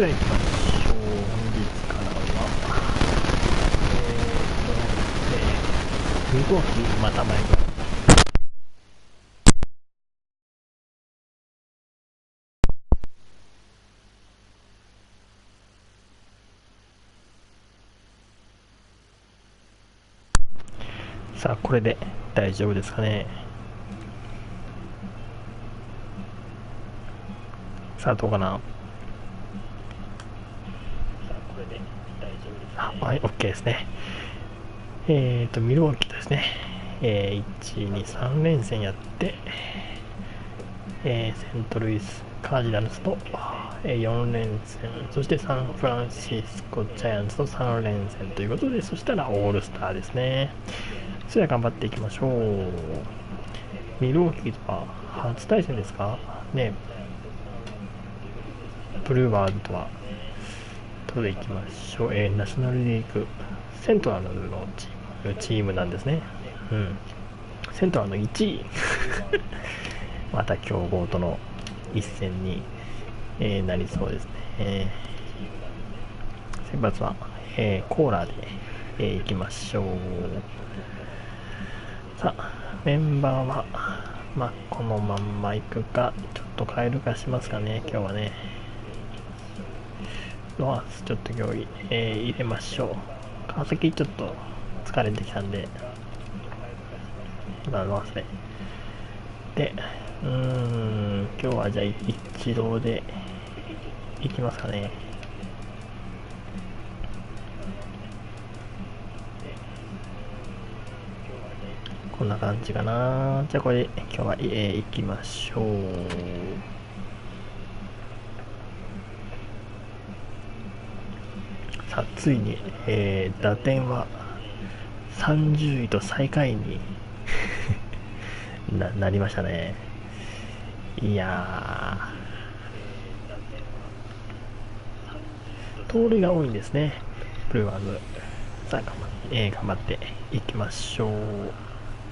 では行きましょう。本日からは、ミルウォーキーまた前と。さあ、これで大丈夫ですかね。さあ、どうかな。はい、OK ですね。ミルウォーキーですね。1、2、3連戦やって、セントルイス・カージナルスと、4連戦、そしてサンフランシスコ・ジャイアンツと3連戦ということで、そしたらオールスターですね。それでは頑張っていきましょう。ミルウォーキーとは初対戦ですかね。ブルーワーズとはどうでいきましょう。ナショナルリーグセントラルのチームなんですね。うん。セントラルの1位また強豪との一戦に、なりそうですね。先発は、コーラで、いきましょう。さあ、メンバーは、このまんまいくか、ちょっと変えるかしますかね、今日はね。ロハス、ちょっと今日、入れましょう。川崎ちょっと疲れてきたんで、ロハスで。で、今日はじゃあ一郎でいきますかね。こんな感じかな。じゃあこれで今日は、行きましょう。さあついに、打点は30位と最下位になりましたね。いやー、盗塁が多いんですね、ブルーワーズ。さあ頑張っていきましょう。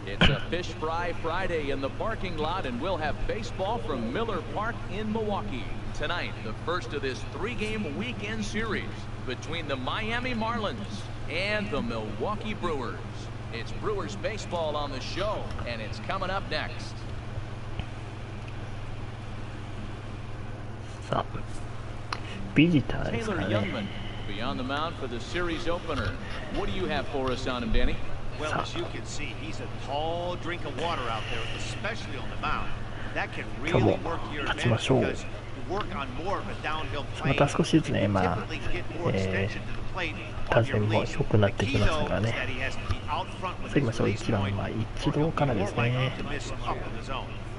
It's a fish fry Friday in the parking lot, and we'll have baseball from Miller Park in Milwaukee. Tonight, the first of this 3-game weekend series between the Miami Marlins and the Milwaukee Brewers. It's Brewers baseball on the show, and it's coming up next. さあ、ビジターですからね。 Taylor Youngman be on the mound for the series opener. What do you have for us on him, Danny? Well, as you can see, he's a tall drink of water out there, especially on the mound. That can really work to your advantage because you work on more of a downhill plane. また少しずつね、打線も良くなってきましたからね。さあ行きましょう。1番は一郎からですね。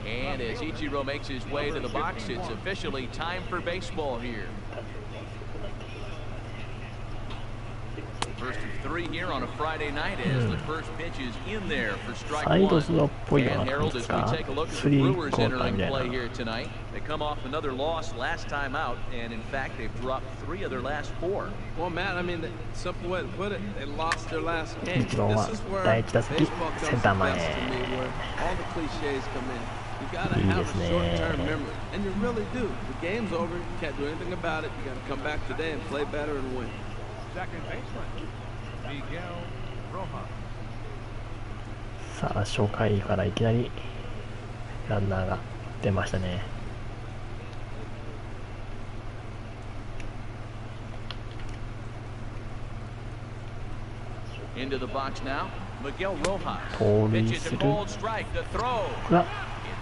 And as Ichiro makes his way to the box, it's officially time for baseball here. First of 3 here on a Friday night as the first pitch is in there for strike one. And Harold, as we take a look at the Brewers entering play here tonight, they come off another loss last time out, and in fact, they've dropped 3 of their last 4. Well, Matt, I mean, the simple way to put it, they lost their last game. This is where 第1打席 センター前。 all the cliches come in. You gotta have a short-term memory, and you really do. The game's over. You can't do anything about it. You gotta come back today and play better and win. Second baseman, Miguel Rojas. さあ初回からいきなりランナーが出ましたね。 Into the box now, Miguel Rojas. 盗塁 Pitches す a る。 cold strike to throw. うわ、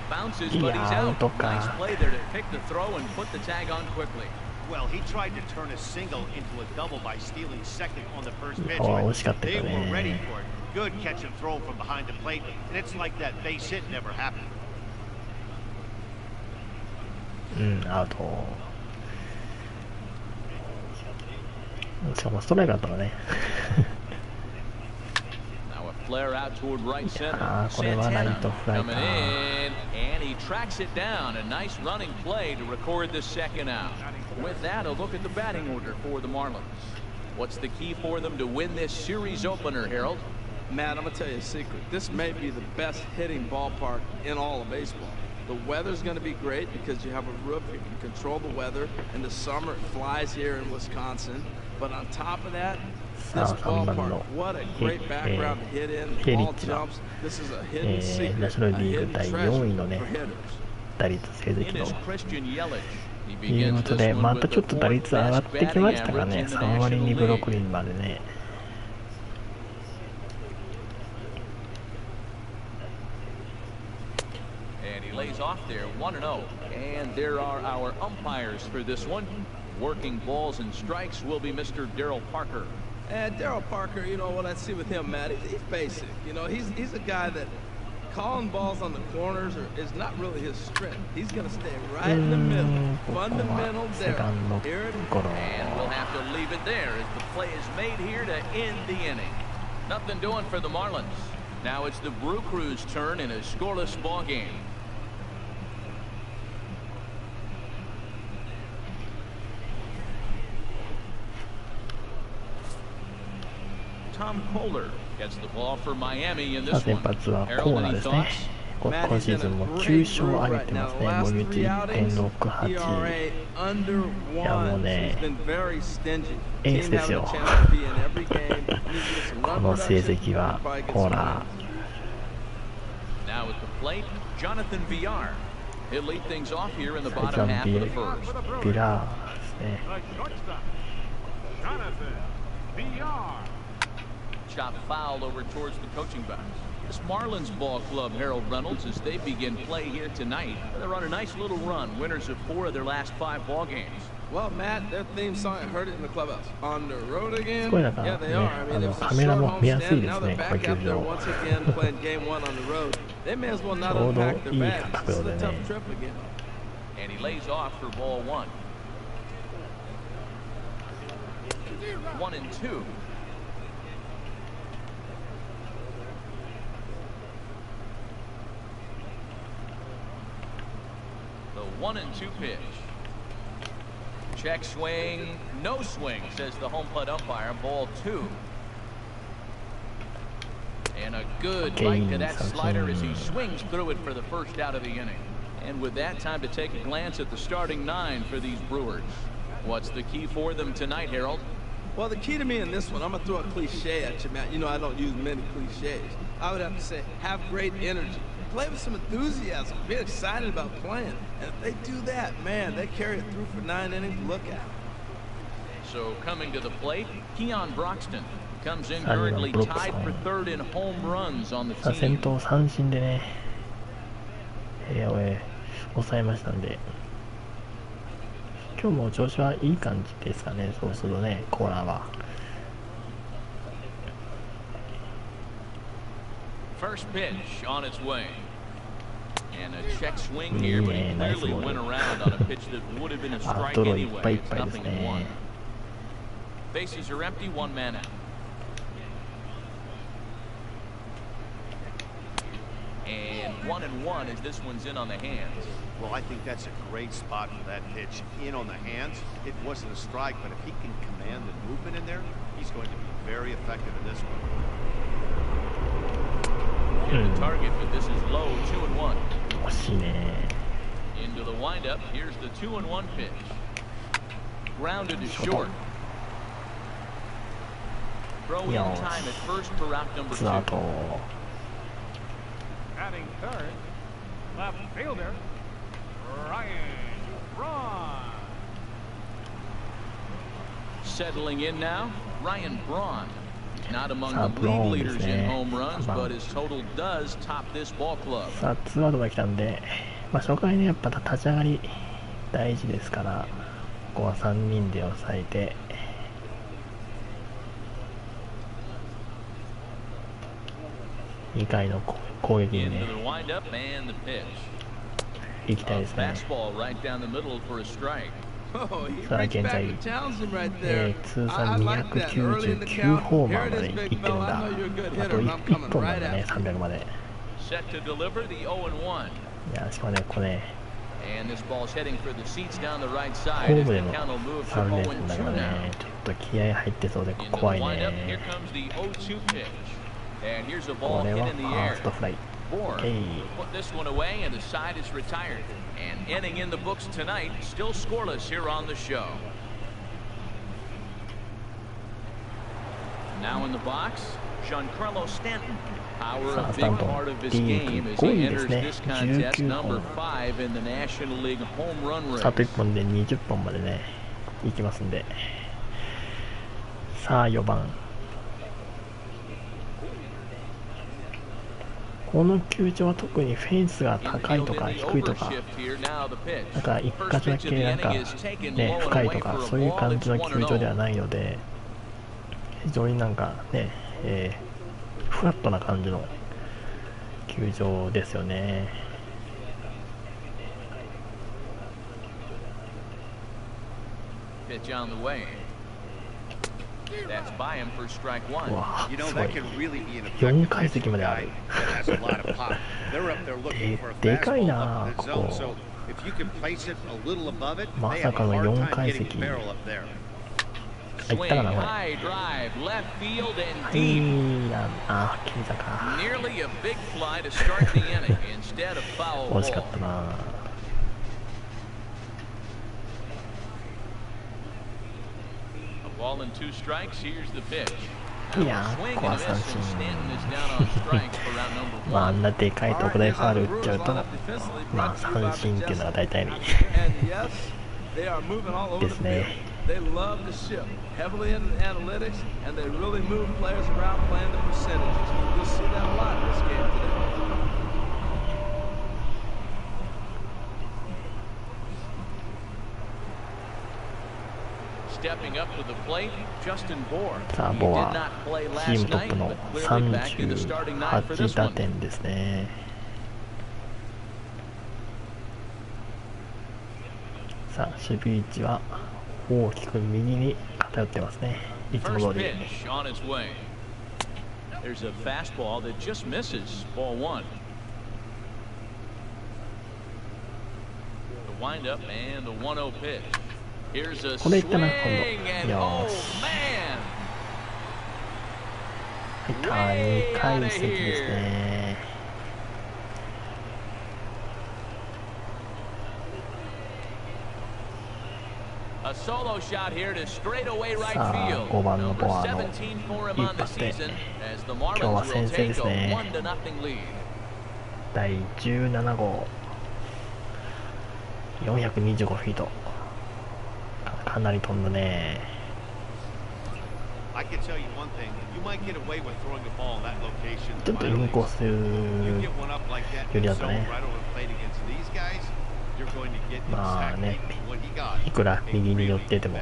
Bounces, い but he's や、アウ out. トか。 Nice play there to pick the throw and put the tag on quickly. Well, he tried to turn a single into a double by stealing second on the first pitch. 惜しかったけ They ど were ready ね。 for it. Good catch and throw from behind the plate, and it's like that base hit never happened. アウト。しかもストライクだったのね。 Now a flare out toward right center. これはライトフライ Coming か。 in, and he tracks it down. A nice running play to record the second out. With that, a look at the batting order for the Marlins. What's the key for them to win this series opener, Harold? Matt, I'm gonna tell you a secret. This may be the best hitting ballpark in all of baseball. The weather's going to be great because you have a roof. You can control the weather. In the summer, it flies here in Wisconsin. But on top of that, this ballpark, what a great background to hit in. The ball jumps. This is a hidden secret, a hidden treasure for hitters. 打率成績のということで、またちょっと打率上がってきましたかね。3割2分6厘までね。Lays off there, 1-0. And there are our umpires for this one. Working balls and strikes will be Mr. Darryl Parker. And Darryl Parker, you know what I see with him, Matt, he's basic. You know, he's a guy that calling balls on the corners is not really his strength. He's going to stay right in the middle. Fundamental Darryl. Here it is. And we'll have to leave it there as the play is made here to end the inning. Nothing doing for the Marlins. Now it's the Brew Crew's turn in a scoreless ball game. Tom Kohler gets the ball for Miami in this 先 one. 発はコーナーですね。今シーズンも9勝挙げてますね。防御率 1.68。いやもうね、エースですよ。この成績はコーナー。Now at the plate, Jonathan Villar. He'll lead things off here in the bottom half of the first. ビラーですね。 Chop foul over towards the coaching box. This Marlins ball club, Harold Reynolds, as they begin play here tonight. They're on a nice little run, winners of 4 of their last 5 ball games. Well, Matt, their theme song, I heard it in the clubhouse. On the road again? すごいなんかね、カメラも見やすいですね、この球場。 once again playing game 1 on the road. They may as well not unpack their bags. This is a tough trip again. And he lays off for ball 1. 1-2. The 1-2 pitch. Check swing, no swing, says the home plate umpire. Ball 2. And a good bite to that slider as he swings through it for the first out of the inning. And with that, time to take a glance at the starting 9 for these Brewers. What's the key for them tonight, Harold? Well, the key to me in this one, I'm going to throw a cliche at you, Matt. You know I don't use many cliches. I would have to say, have great energy. Play with some enthusiasm. Be excited about playing. And if they do that, man, they carry it through for 9 innings. Look at it. So coming to the plate, Keon Broxton comes in currently tied for 3rd in home runs on the team. 先頭三振でね、抑えましたんで、今日も調子はいい感じですかね。そうするとね、コーナーは。First pitch on its way. And a check swing here, but he clearly went around on a pitch that would have been a strike anyway. It's 0-1. Bases are empty, 1 man out. And 1-1 as this one's in on the hands. Well, I think that's a great spot for that pitch. In on the hands, it wasn't a strike, but if he can command the movement in there, he's going to be very effective in this one. The target, but this is low, 2-1. 惜しいね。 Into the windup, here's the 2-1 pitch. Grounded to short. Throw in time at first for route number 2. Batting third, left fielder, Ryan Braun. Settling in now, Ryan Braun. Not among the league leaders in home runs, but his total does top this ball club. さあ、ツーアウトが来たんで、初回ね、やっぱ立ち上がり大事ですから、ここは3人で抑えて、2回の攻撃にね、行きたいですね。さあ現在、通算299ホーマーまでいってるんだ。あと 1本なんだね、300まで。いや、しかもね、ここね、ホームでの3連戦だからね、ちょっと気合入ってそうで怖いね。これはファーストフライ。board. Put this one away, and the side is retired. And inning in the books tonight, still scoreless here on the show. Now in the box, Giancarlo Stanton. Power a big part of his game as he enters this contest, number 5 in the National League home run race. あと1本で20本までね、いきますんで。さあ4番。この球場は特にフェンスが高いとか低いとか、なんか一箇所だけなんかね、深いとか、そういう感じの球場ではないので、非常になんかね、フラットな感じの球場ですよね。わあ、すごい。4階席まである。でかいなあ、ここ。まさかの4階席。行ったかな、これ。はい、あ、切りたか。惜しかったな。いやー、ここは三振。まあ、あんなでかい特大ファウル打っちゃうと、まあ、三振っていうのが大体ですね。They love to shift heavily into analytics, and they really move players around playing the percentages. You'll see that a lot in this game today. Stepping up to the plate, Justin Bour. さあ、ボーはチームトップの38打点ですね。さあ、守備位置は大きく右に偏ってますね。いつも通り。これいったな、今度。よーし。はい、2階席ですね。さあ、5番のボアの一発で今日は先制ですね。第17号425フィート、かなり飛んだね。ちょっとインコースよりだったね。まあね、いくら右に寄ってても、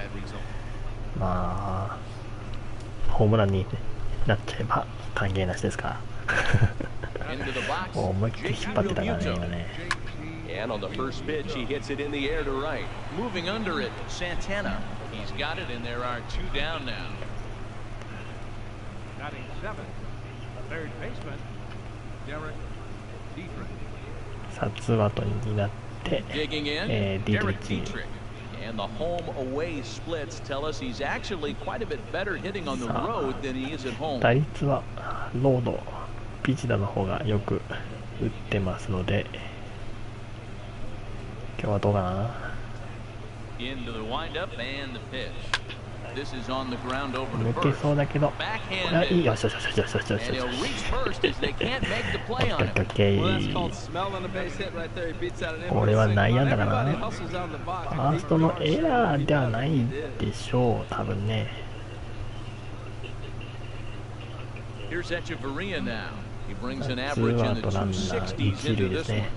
まあホームランになっちゃえば関係なしですから。思いっきり引っ張ってたからね、今ね。And on the first pitch, he hits it in the air to right. Moving under it, Santana. He's got it, and there are 2 down now. Batting 7, third baseman, Derek Dietrich. さあ、ツーアウトになって、Digging in, ディートリ Derek ッチ。 Dietrich. And the home-away splits tell us he's actually quite a bit better hitting on the road than he is at home. 打率はロード、ピチダの方がよく打ってますので、今日はどうかな。抜けそうだけど、いいよしよしよしよしよしよしよし。オッケーオッケー。これは内野安打かな。ファーストのエラーではないでしょう、多分ね。ツーアウトランナー一塁ですね。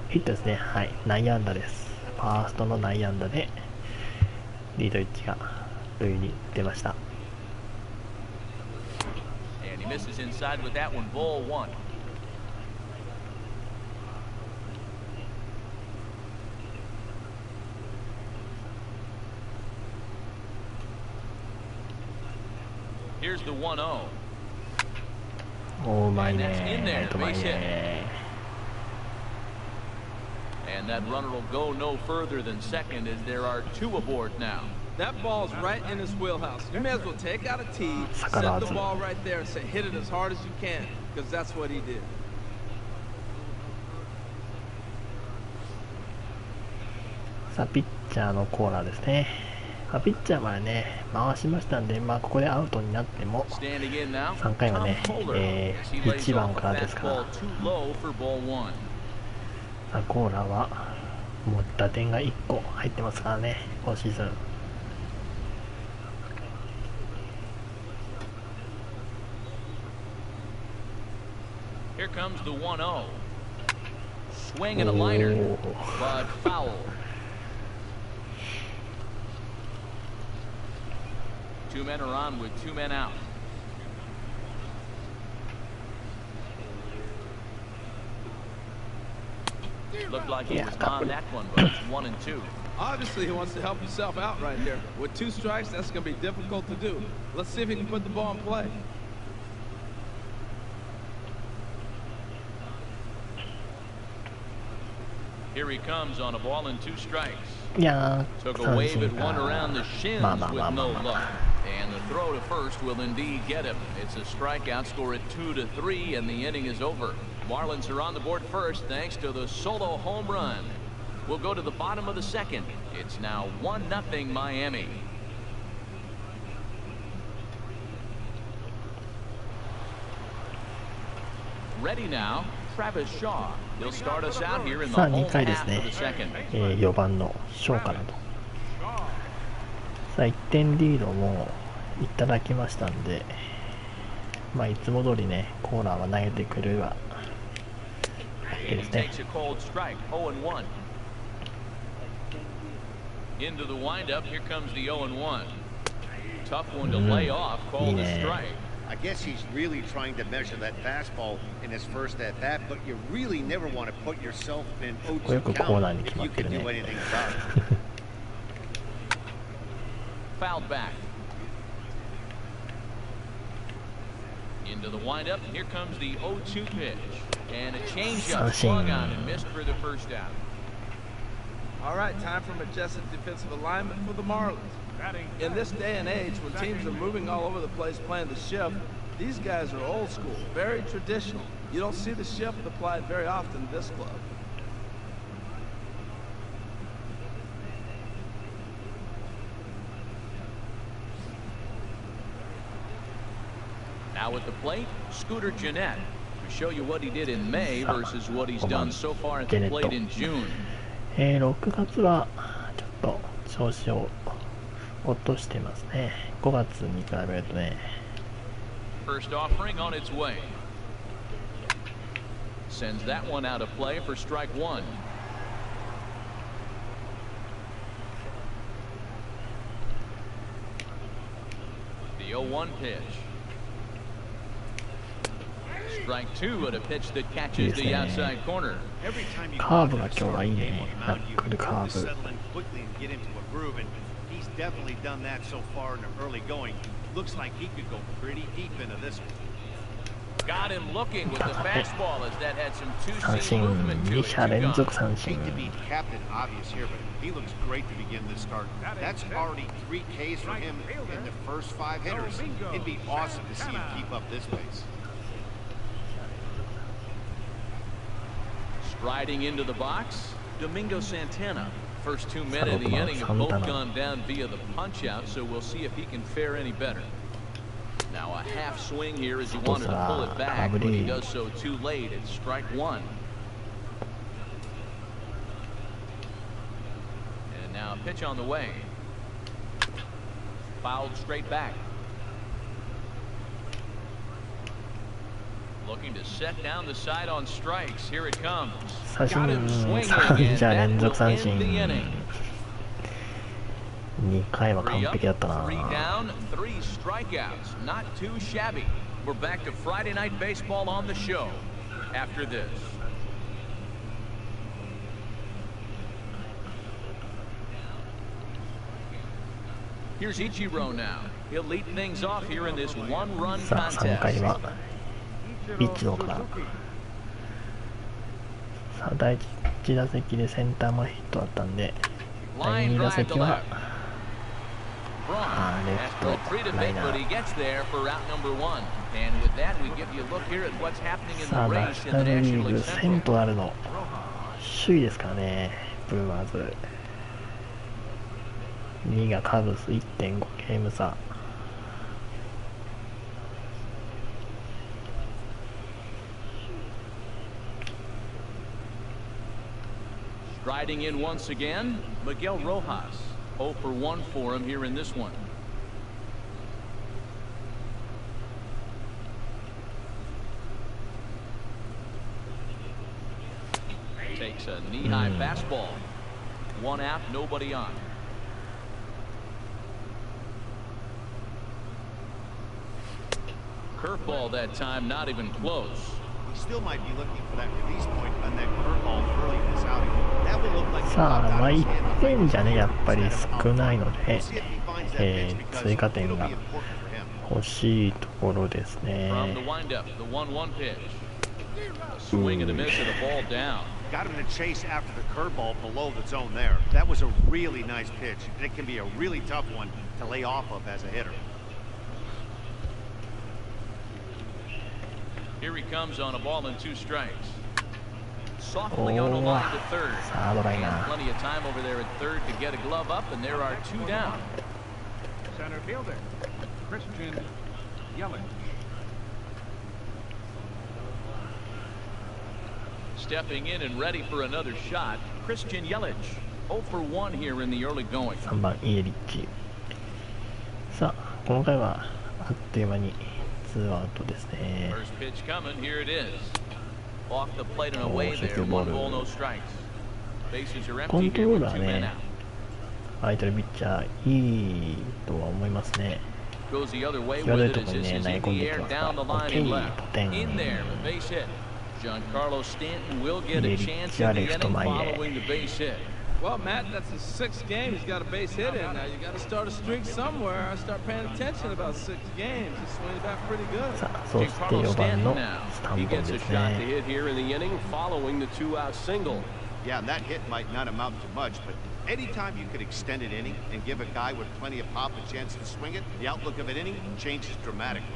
ヒットですね。はい、内野安打です。ファーストの内野安打でリードイッチが塁に出ました。おー、うまいね。うまいね。And that runner will go no further than second as there are 2 aboard now. That ball's right in his wheelhouse. You may as well take out a tee, set the ball right there, and say hit it as hard as you can, because that's what he did. さあピッチャーのコーナーですね。ピッチャーまでね回しましたんで、ここでアウトになっても3回はね、1番からですから、コーラはもう打点が1個入ってますからね、今シーズン。Here comes the 1-0. Swing and a liner, but foul. 2 men are on with 2 men out. Looked like he was on that one, but it's 1-2. Obviously, he wants to help himself out right here. With 2 strikes, that's going to be difficult to do. Let's see if he can put the ball in play. Here he comes on a ball and 2 strikes. いやー、 Took a wave at one around the shins with no luck. And the throw to first will indeed get him. It's a strikeout, score at 2-3, and the inning is over. Marlins are on the board first thanks to the solo home run. We'll go to the bottom of the second. It's now 1-0 Miami. Ready now, Travis Shaw. He'll start us out here in the home half of the second. 4番のショーからと。さあ1点リードもいただきましたんで、いつも通りねコーナーは投げてくるはいいですね。Into the windup, here comes the 0-1. Tough one to lay off, called a strike. I guess he's really trying to measure that fastball in his first at bat, but you really never want to put yourself in 0-2 count if you can do anything about it. Fouled back. Into the windup, here comes the 0-2 pitch. And a changeup swung on and missed for the first out. All right, time for majestic defensive alignment for the Marlins. In this day and age, when teams are moving all over the place playing the shift, these guys are old school, very traditional. You don't see the shift applied very often in this club. Now at the plate, Scooter Gennett. We show you what he did in May versus what he's done so far at the plate in June. 6月はちょっと調子を落としてますね。5月に比べるとね。First offering on its way. Sends that one out of play for strike 1. The 0-1 pitch. Strike 2 at a pitch that catches the outside corner. カーブが今日はいいね。ナックルカーブ。He's definitely done that so far in the early going. Looks like he could go pretty deep into this one. Got him looking with the fastball as that had some 三 two-seam 振 movement to 2 it. 者連続三 Hate 振。 to be captain obvious here, but he looks great to begin this start. That's already 3 Ks for him in the first 5 hitters. It'd be awesome to see him keep up this pace. Striding into the box, Domingo Santana. First 2 men in the inning have both gone down via the punch-out, so we'll see if he can fare any better. Now a half swing here as he wanted to pull it back, but he does so too late. It's strike 1. And now a pitch on the way. Fouled straight back. Looking to set down the side on strikes. Here it comes. Got him swinging, and that will end the inning. 2回は完璧だったな。 3 down, 3 strikeouts. Not too shabby. We're back to Friday night baseball on the show after this. Here's Ichiro now. He'll lead things off here in this 1-run さあ3回 contest. はピッチのから。さあ第1打席でセンター前ヒットだったんで、第2打席はレフトライナー。さあナショナルリーグセントラルの首位ですからね、ブルワーズ。2がカブス 1.5 ゲーム差。Striding in once again, Miguel Rojas. 0 for 1 for him here in this one. Takes a knee-high fastball. 1 out, nobody on. Curveball that time, not even close. He still might be looking for that release point on that curveball early in this outing. That will look like さあ、1点じゃね、やっぱり少ないので、追加点が欲しいところですね。From the windup, the 1-1 pitch. Swing and a miss and a ball down. Got him to chase after the curveball below the zone there. That was a really nice pitch, and it can be a really tough one to lay off of as a hitter. Here he comes on a ball and 2 strikes. Softly on a line to third. And plenty of time over there at third to get a glove up, and there are 2 down. Center fielder, Christian Yelich. Stepping in and ready for another shot, Christian Yelich. 0 for 1 here in the early going. 3番イエリッチ。さあ、この回はあっという間に2アウトですね。 First pitch coming, here it is. Off the plate and away there, 1 ball, no strikes. Bases are コン empty ト here ロー with ルは 2 men ね、 out. 相手のピッチャーいいとは思いますね。 Goes the other way 際 with どい it と as ころに this ね、 is 投げ in 込ん the でいき air ますが、 down the line and OK、 left. ポテン。 In there, a base hit. Giancarlo Stanton will get a Yelich, chance in the Yelich to inning my following the base hit. Well, Matt, that's his 6th game. He's got a base hit in. Now you got to start a streak somewhere. I start paying attention about 6 games. He's swinging back pretty good. さあ、そして Giancarlo 4番の Stanton now. スタン He ボン gets で a す shot to ね。 hit here in the inning following the 2-out single. Yeah, and that hit might not amount to much, but anytime you could extend an inning and give a guy with plenty of pop a chance to swing it, the outlook of an inning changes dramatically.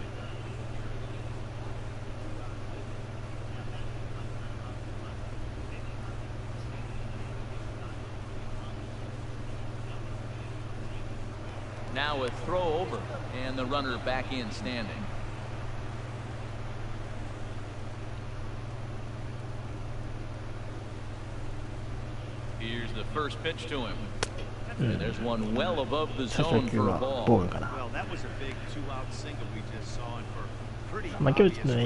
Now a throw over, and the runner back in standing. Here's the first pitch to him. And there's one well above the 初 zone 球 for a はボ ball. ールかな。 Well, that was a big 2-out single we just saw, and for pretty まあ今日 obvious ちょっとね、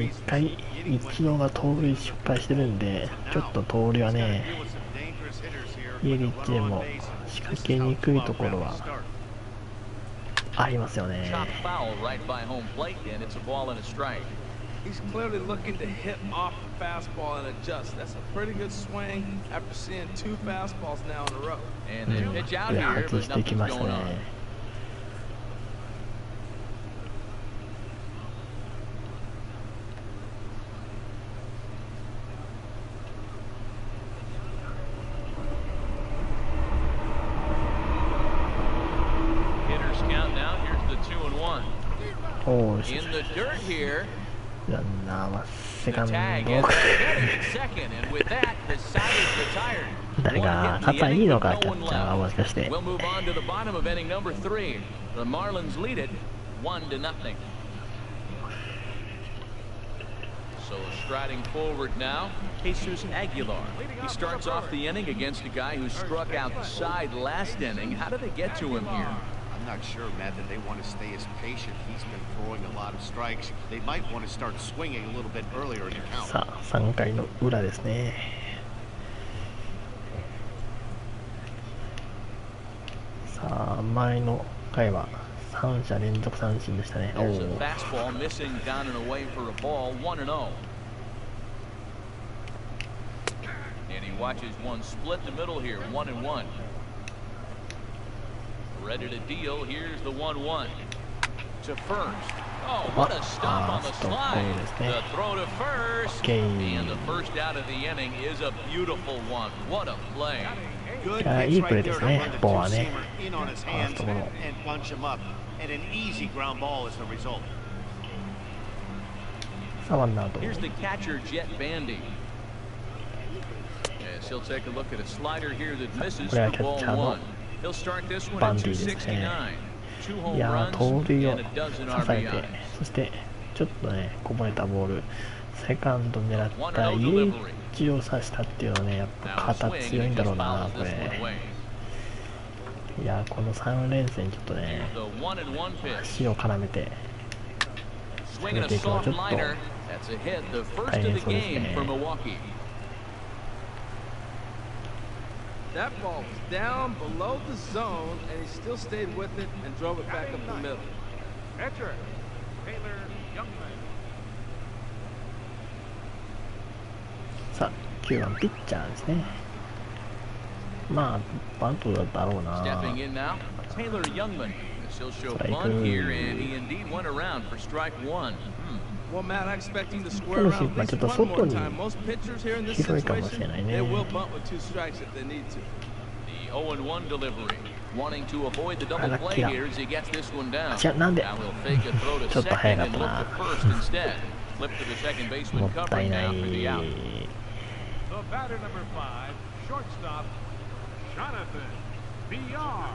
reasons. 一度が盗塁失敗してるんで、ちょっと盗塁はね、 Deal with some dangerous hitters here イエ with リ a ッチで runner on も base. 仕 This 掛 is け how にくい club ところ rounds は start. ありますよね。 Chop foul right by home plate, and it's a ball and a strike. He's clearly looking to hit off the fastball and adjust. That's a pretty good swing after seeing 2 fastballs now in a row. And they pitch out これ here, 外 but してき nothing's ました going on. ね。Hitters count now. Here's the 2-1. おお、 In the dirt here. ランナーはセ The カンド。 tag and they're headed to second, and with that, the side is retired. 誰 One が hit in the 肩いい inning の with か、 no キャ one ッチャーはも left. しかして。 We'll move on to the bottom of inning number 3. The Marlins lead it 1-0. So striding forward now, Jesus Aguilar. He starts off the inning against a guy who struck outside last inning. How did they get to him here? I'm not sure, Matt, that they want to stay as patient. He's been throwing a lot of strikes. They might want to start swinging a little bit earlier in the count. さあ、3回の裏ですね。さあ、前の回は3者連続三振でしたね。お There's a お、 fastball missing down and away for a ball, 1-0. And he watches one split the middle here, 1-1. Ready to deal. Here's the 1-1 to first. Oh, what a stop on the slide. The throw to first. And the first out of the inning is a beautiful one. What a play. Good いや、い pitch いプレー right で there す to ね run the ボーはね。 two-seamer in on his ファース hands トゴロ。 and bunch him up. And an easy ground ball is the result. さあ、ワンアウト。 Here's the catcher, Jet Bandy. Yes, he'll take a look at a slider here that misses これは for キャッ ball チャーの 1. He'll start this one バ at ンディですね。 269. 2 home いやー、 runs 盗塁を and a dozen 支えて、 RBIs. そしてちょっとね、こぼれたボール、セカンド狙ったイエッジを刺したっていうのはね、やっぱ肩強いんだろうな、これ。いやー、この3連戦、ちょっとね、足を絡めて、進めていくのはちょっと大変そうですね。That ball was down below the zone, and he still stayed with it and drove it back up the middle. Catcher, Taylor Youngman. さあ、9番ピッチャーですね。まあ、バントだろうな。 Stepping in now, Taylor Youngman. He'll show bunt here, and he indeed went around for strike one. Well, Matt, I expect him to square around at least one more time. Most pitchers here in this situation, they will bunt with 2 strikes if they need to. The 0-1 delivery, wanting to avoid the double play here as he gets this one down. Now he'll fake a throw to second and look to first instead. Flip to the second baseman covering now for the out. The batter number 5, shortstop, Jonathan VR.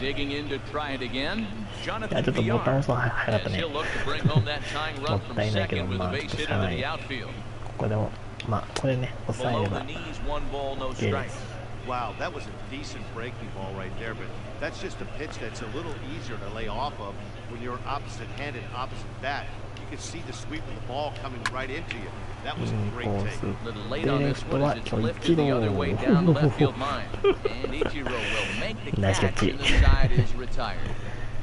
Digging in to try it again. いや、 Jonathan ちょっとボタン VR. 押すの早かった As ね。 he'll look to bring home that tying も run っ from たいないけど、 second with ま a あ、ちょ base っと hit しゃあ into ない。 the outfield. ここでも、まあ、ここでね、抑えれ Below ば the knees, 1 ball, no OK で strikes. す。 Wow, that was a decent breaking ball right there, but that's just a pitch that's a little easier to lay off of when you're opposite-handed, opposite bat. You can see the sweep of the ball coming right into you. That was a イン great コー take. ス A little で late on レ this フト one は as it's 今日 lifted 一 the other 度 way down the left field line. And Ichiro will make the ナイスキャッ catch チ and the side is retired.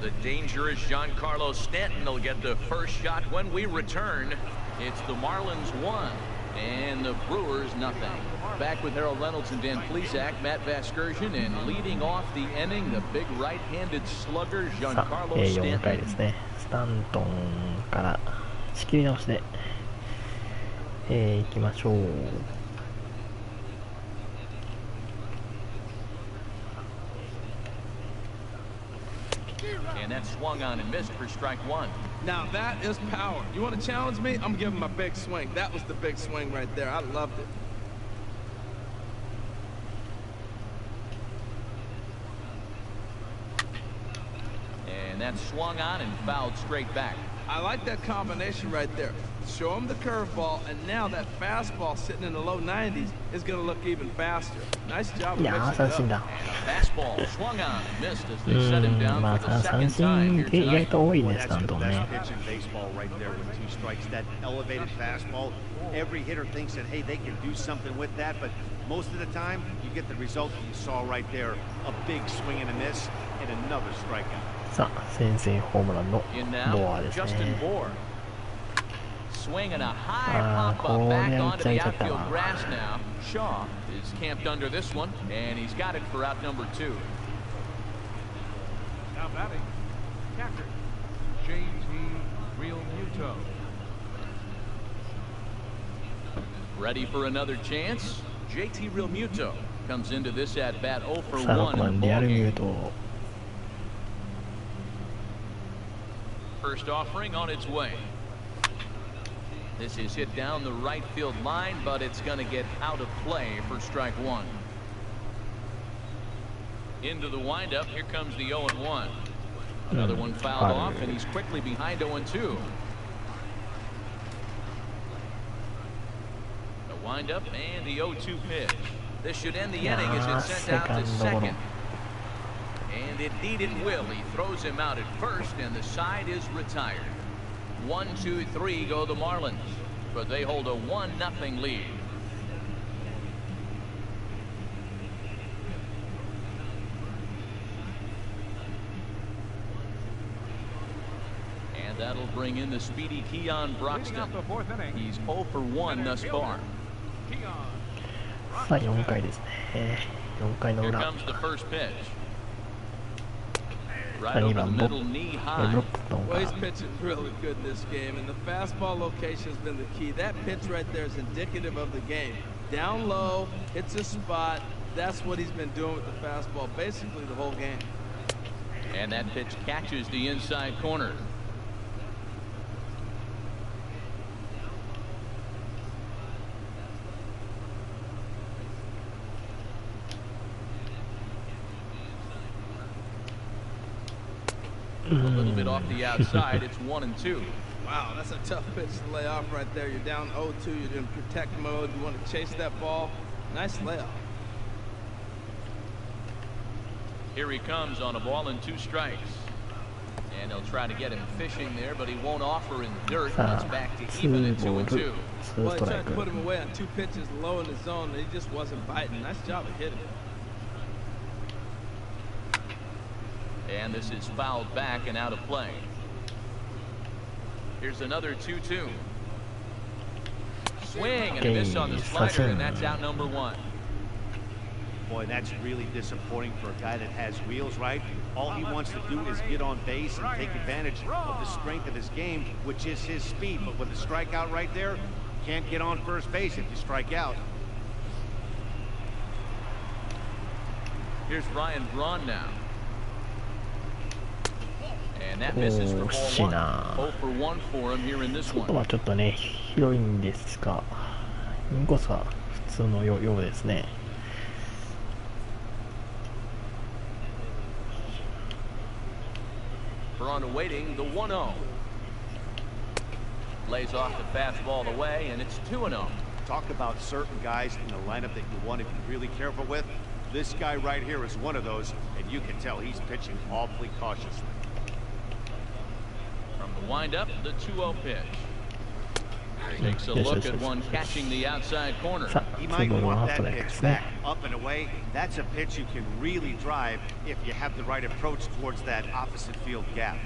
The dangerous Giancarlo Stanton will get the first shot when we return. It's the Marlins 1 and the Brewers nothing. Back with Harold Reynolds and Dan Plesac, Matt Vasgersian, and leading off the inning, the big right-handed slugger さあ、 Giancarlo 4回 Stanton. ですね。スタントンから仕切り直しで、いきましょう。 And that swung on and missed for strike one. Now that is power. You want to challenge me? I'm giving my big swing. That was the big swing right there. I loved it. And that swung on and fouled straight back. I like that combination right there. Show him the curveball, and now that fastball sitting in the low 90s is going to look even faster. Nice job of いやー、 mixing 三 it 振 up. だ。 Fastball swung on and missed as they set him down ま for あ、 the 三 second time 振 here で意外 tonight. と多い Well, ね、ス that's タン the トン best ね。 pitch in baseball right there with 2 strikes. That elevated fastball. Every hitter thinks that, hey, they can do something with that, but most of the time, you get the result that you saw right there. A big swing and a miss, and another strikeout. さあ、先制ホームランの In ボア now, です Justin ね。 Bohr. Swing and a high Ah, pop up back Bohr onto the niya outfield chata. grass now. Shaw is camped under this one, and he's got it for out number 2. Now batting, catcher, JT Realmuto. Ready for another chance? JT Realmuto comes into this at bat 0 for さあ、 1 6 in 番 the リアルミュー ballgame. ト。 First offering on its way. This is hit down the right field line, but it's going to get out of play for strike one. Into the windup, here comes the 0-1. Another one fouled off, and he's quickly behind 0-2. The windup and the 0-2 pitch. This should end the inning as it's sent out to second. And indeed it will. He throws him out at first, and the side is retired. 1, 2, 3 go the Marlins, but they hold a 1-0 lead. And that'll bring in the speedy Keon Leading Broxton. up the 4th inning, He's 0 for 1 thus far. Keon. さあ、4回ですね。4回の Here 裏。 comes the first pitch. さあ、 Right 2 over the 番ボ middle, knee ブ high. ロックトンか Well, ら he's pitching really good in this game, and the fastball location has been the key. That pitch right there is indicative of the game. Down low, hits a spot. That's what he's been doing with the fastball basically the whole game. And that pitch catches the inside corner. A little bit off the outside. It's 1-2. Wow, that's a tough pitch to lay off right there. You're down 0-2. You're in protect mode. You want to chase that ball. Nice layoff. Here he comes on a ball and 2 strikes. And they'll try to get him fishing there, but he won't offer in the dirt. It's back to even at 2-2. Well, he tried to put him away on 2 pitches low in the zone, and he just wasn't biting. Nice job of hitting. And this is fouled back and out of play. Here's another 2-2. Swing and a miss on the slider, and that's out number 1. Boy, that's really disappointing for a guy that has wheels, right? All he wants to do is get on base and take advantage of the strength of his game, which is his speed. But with a strikeout right there, can't get on first base if you strike out. Here's Ryan Braun now. And that misses for ball 1. 0 for 1 for him here in this one. 外はちょっとね、広いんですが、インコースは普通のようですね。Braun awaiting the 1-0. Lays off the fastball away, and it's 2-0. Talk about certain guys in the lineup that you want to be really careful with. This guy right here is one of those, and you can tell he's pitching awfully cautiously. From the windup, the 2-0 pitch. Takes a look at one catching the outside corner. He might want that pitch back, up and away. That's a pitch you can really drive if you have the right approach towards that opposite field gap.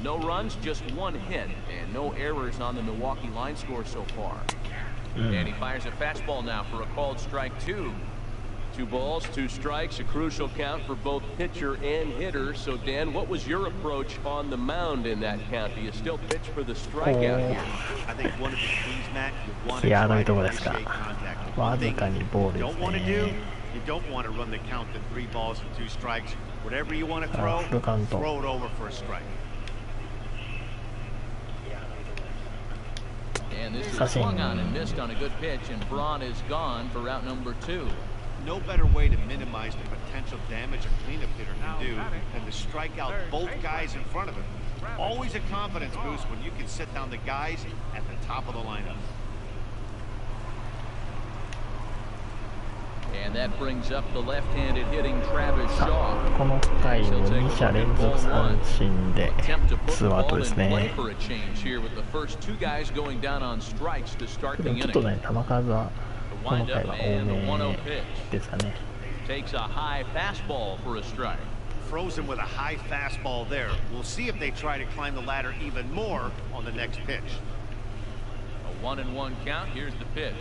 No runs, just 1 hit, and no errors on the Milwaukee line score so far. And he fires a fastball now for a called strike 2. 2 balls, 2 strikes, a crucial count for both pitcher and hitter. So, Dan, what was your approach on the mound in that count? Do you still pitch for the strikeout here? I think one of the keys, Matt, you want to try to initiate contact. One thing you don't want to do, you don't want to run the count to 3 balls and 2 strikes. Whatever you want to throw it over for a strike. And this is swung on and missed on a good pitch, and Braun is gone for out number 2. No better way to minimize the potential damage a cleanup hitter can do than to strike out both guys in front of him. Always a confidence boost when you can sit down the guys at the top of the lineup. And that brings up the left-handed hitting Travis Shaw. この回を2者連続三振で2アウトですね。ちょっとね、球数はこの回は多めですかね。 Takes a high fastball for a strike. Frozen with a high fastball there. We'll see if they try to climb the ladder even more on the next pitch. A 1-1 count. Here's the pitch.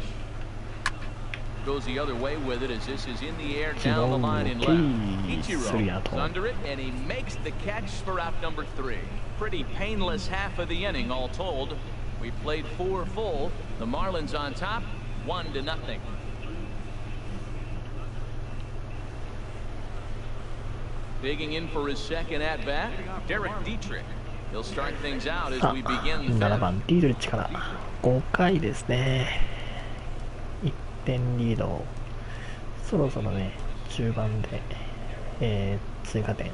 Goes the other way with it as this is in the air down the line in left. Ichiro is under it, and he makes the catch for out number 3. Pretty painless half of the inning, all told. We played 4 full. The Marlins on top, 1-0. Digging in for his second at-bat, Derek Dietrich. He'll start things out as we begin the 7番ディートリッチから5回ですね。1点リード。そろそろね、中盤で、追加点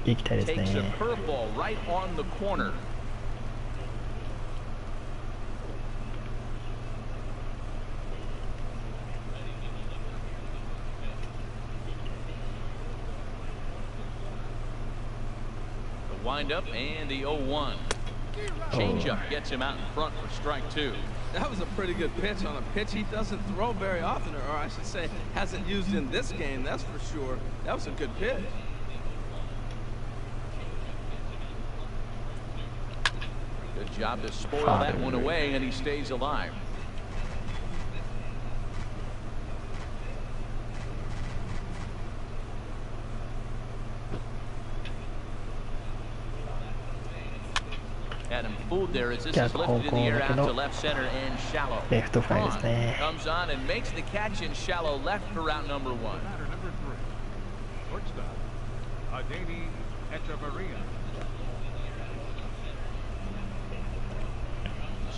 いきたいですね。Wind up and the 0-1. Changeup gets him out in front for strike 2. That was a pretty good pitch on a pitch he doesn't throw very often, or I should say hasn't used in this game, that's for sure. That was a good pitch. Good job to spoil that one away, and he stays alive. Had him fooled there as this is lifted in the air out to left center and shallow. Comes on and makes the catch in shallow left for route number 1. Batter number 3. Shortstop, Adeni Echeverria.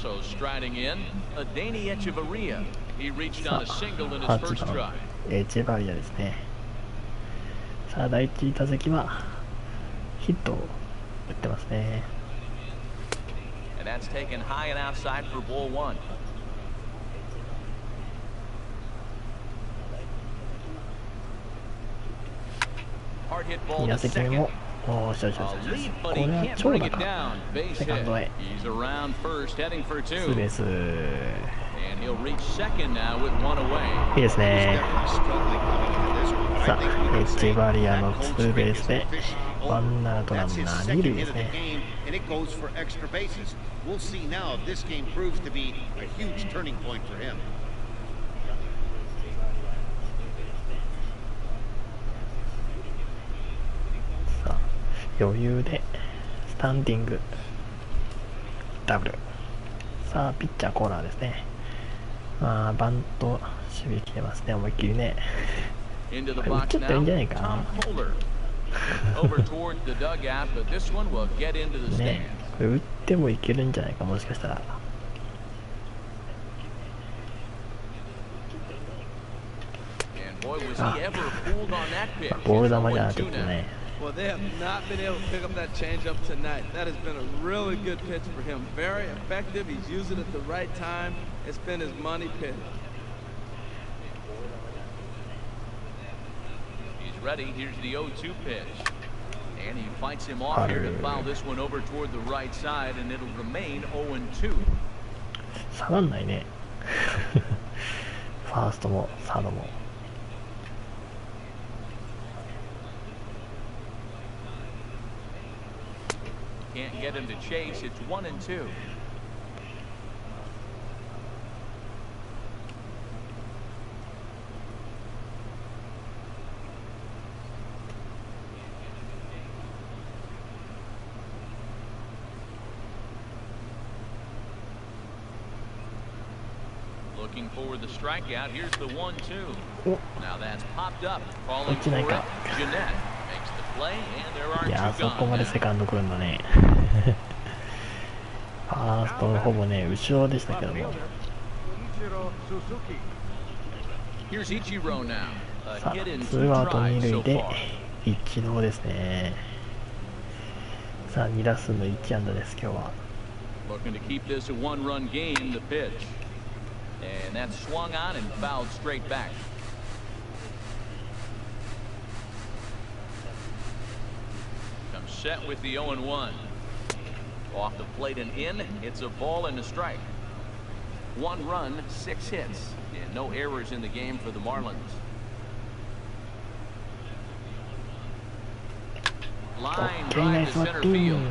So striding in, Adeni Echeverria. He reached on a single in his first try. エチェバリアですね。さあ第1打席はヒットを打ってますね。And that's taken high and outside for ball one. 2打席目もおしよしよし、これは長打か。セカンドへツーベース、いいですね。さあエチェバリアのツーベースでワンアウトランナー2塁ですね。余裕でスタンディングダブル。さあピッチャーコーナーですね。バント守備来てますね、思いっきりね。これ打っちゃったらいいんじゃないかな。ね、これ打ってもいけるんじゃないか、もしかしたら。ボール球じゃなくてね。Well, they have not been able to pick up that changeup tonight. That has been a really good pitch for him. Very effective. He's used it at the right time. It's been his money pitch. He's ready. Here's the 0-2 pitch. And he fights him off here to foul this one over toward the right side, and it'll remain 0-2. 下がんないね。ファーストもサードも。Can't get him to chase. It's 1-2. Looking for the strikeout. Here's the 1-2. Now that's popped up. Calling for it. Jeanette makes the play, and there are いや、そこまでセカンド来るんだね。ファーストほぼね、後ろでしたけども。さあ、ツーアウト2塁で一度ですね。さあ、2打数の1安打です、今日は。Looking to keep this a one-run game, the pitch. And that's swung on and fouled straight back. Comes set with the 0-1. Off the plate and in, it's a ball and a strike. 1 run, 6 hits, and no errors in the game for the Marlins. Line drive to center field.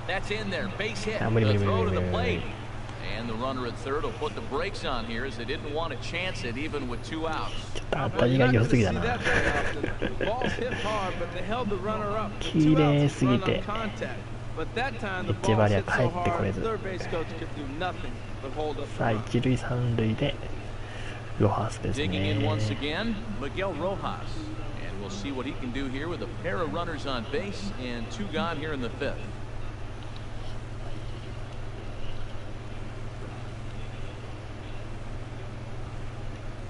That's in there, base hit. The throw to the plate. And the runner at third will put the brakes on here as they didn't want to chance it even with 2 outs. 当たりが良すぎだな。綺麗すぎてエチェバリア帰ってこれず。さあ一塁三塁でロハスですね。Digging in once again, Miguel Rojas, and we'll see what he can do here with a pair of runners on base and 2 gone here in the 5th.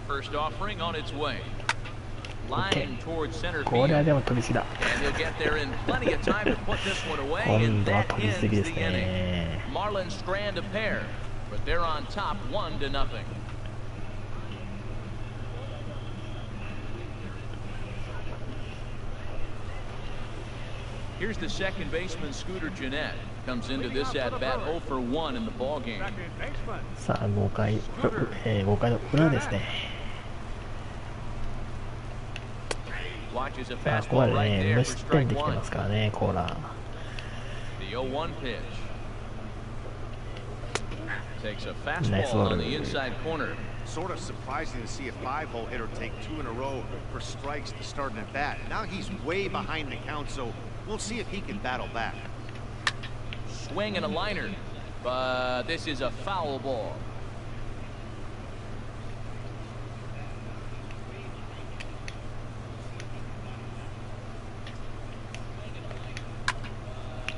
First offering on its way. Line towards center field. これはでも飛びすぎだ。And he'll get there in plenty of time to put this one away. And that ends the inning. Marlins strand a pair, but they're on top 1-0. Here's the second baseman, Scooter Jeanette. Comes into this at bat 0 for 1 in the ball game. さあ5回の裏ですね。Watches a さあここま fastball で right ね there 無 for 失点 strike できて 1. ますからね、コーラー。The 0-1 pitch. Takes a fastball on the inside corner. Sort of surprising to see a 5-hole hitter take 2 in a row for strikes to start an at bat. Now he's way behind the count, so we'll see if he can battle back. Swing and a liner, but this is a foul ball.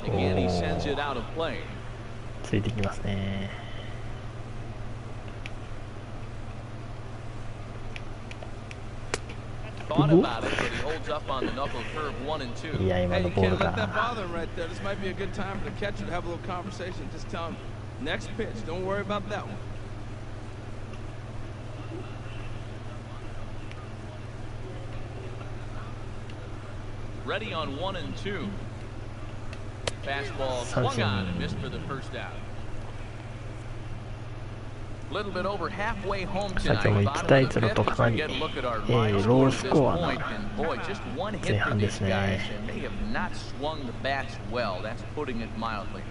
Again, he sends it out of play. ついてきますね。thought about it, but he holds up on the knuckle curve 1 and 2. いや、今 Hey, の you ボー can't ル let that が。 bother him right there. This might be a good time for the catcher to have a little conversation. Just tell him, next pitch. Don't worry about that one. Ready on 1 and 2. Fastball swung on and missed for the first out. A little bit over halfway home さっきも tonight. 1対0とかなり、Get a look at our ロ line ー score ス to コ this ア point, な and boy, just one 前 hit 半 for で these すね。 guys, and they have not swung the bats well. That's putting it mildly.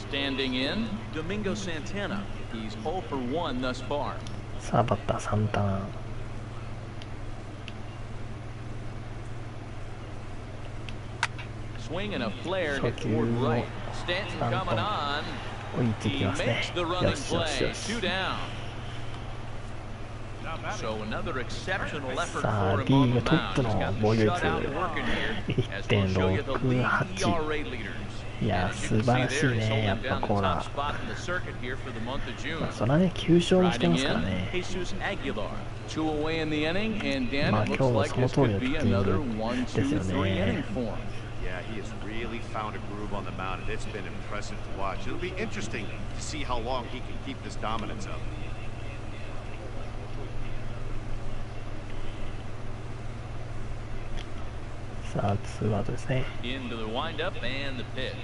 Standing in, Domingo Santana. He's 0 for 1 thus far. さあバッターサンタナ。Swing and a flare hit 初球 toward を right. Stanton coming on. 置いてき He ますね。 makes the よ running しよしよ play. し。 Two down. Now batting. So another exceptional effort さあ for リ him on ー the グトッ mound. プ He's の got 防御 the 率 shutout working here as we'll show you the league ERA leaders. いや And as 素 you 晴 can ら see しい there, he's ね、やっ holding ぱ down the コー top ラ。 spot in the circuit here for the month of June. まあそれはね、9勝もして Riding ますから in, ね。 Jesus Aguilar. 2 away in the inning, and Dan, まあ it 今 looks 日も like その this 通り could のピッ be チング another 1, です 2, よ 3 inning ね。 for him. Yeah, he has really found a groove on the mound, and it's been impressive to watch. It'll be interesting to see how long he can keep this dominance up. さあツーアウトですね。Into the windup and the pitch.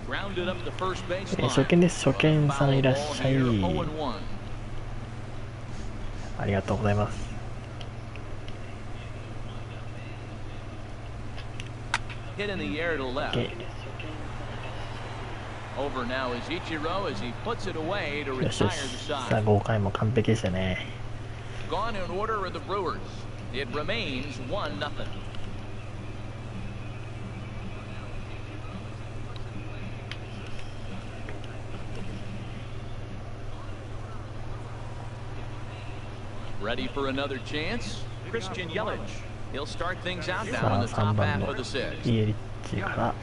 Grounded up the first base line. 初見です。初見さんいらっしゃい。 0 and 1. ありがとうございます。Hit in the air to left. OK Over now is Ichiro as he puts it away to よしよ retire し。 the さあ side. 5回も完璧でしたね。 Gone in order are the Brewers. It remains 1-0. Ready for another chance? Christian Yelich. He'll start things out さ now in あ the 3 top 番 half の of the 6th. イエリッチから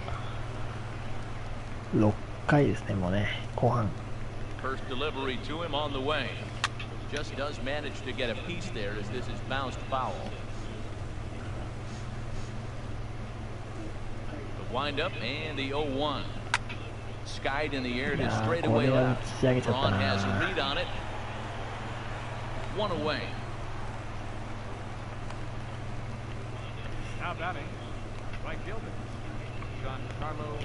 6回ですね、もうね、後半。 First delivery to him on the way. Just does manage to get a piece there as this is bounced foul. The windup and the 0-1. Skied in the air い to やー straight こ away れは打 left. ち上げちゃった Braun has a な。 read on it. One away. Now batting. Right fielder. Giancarlo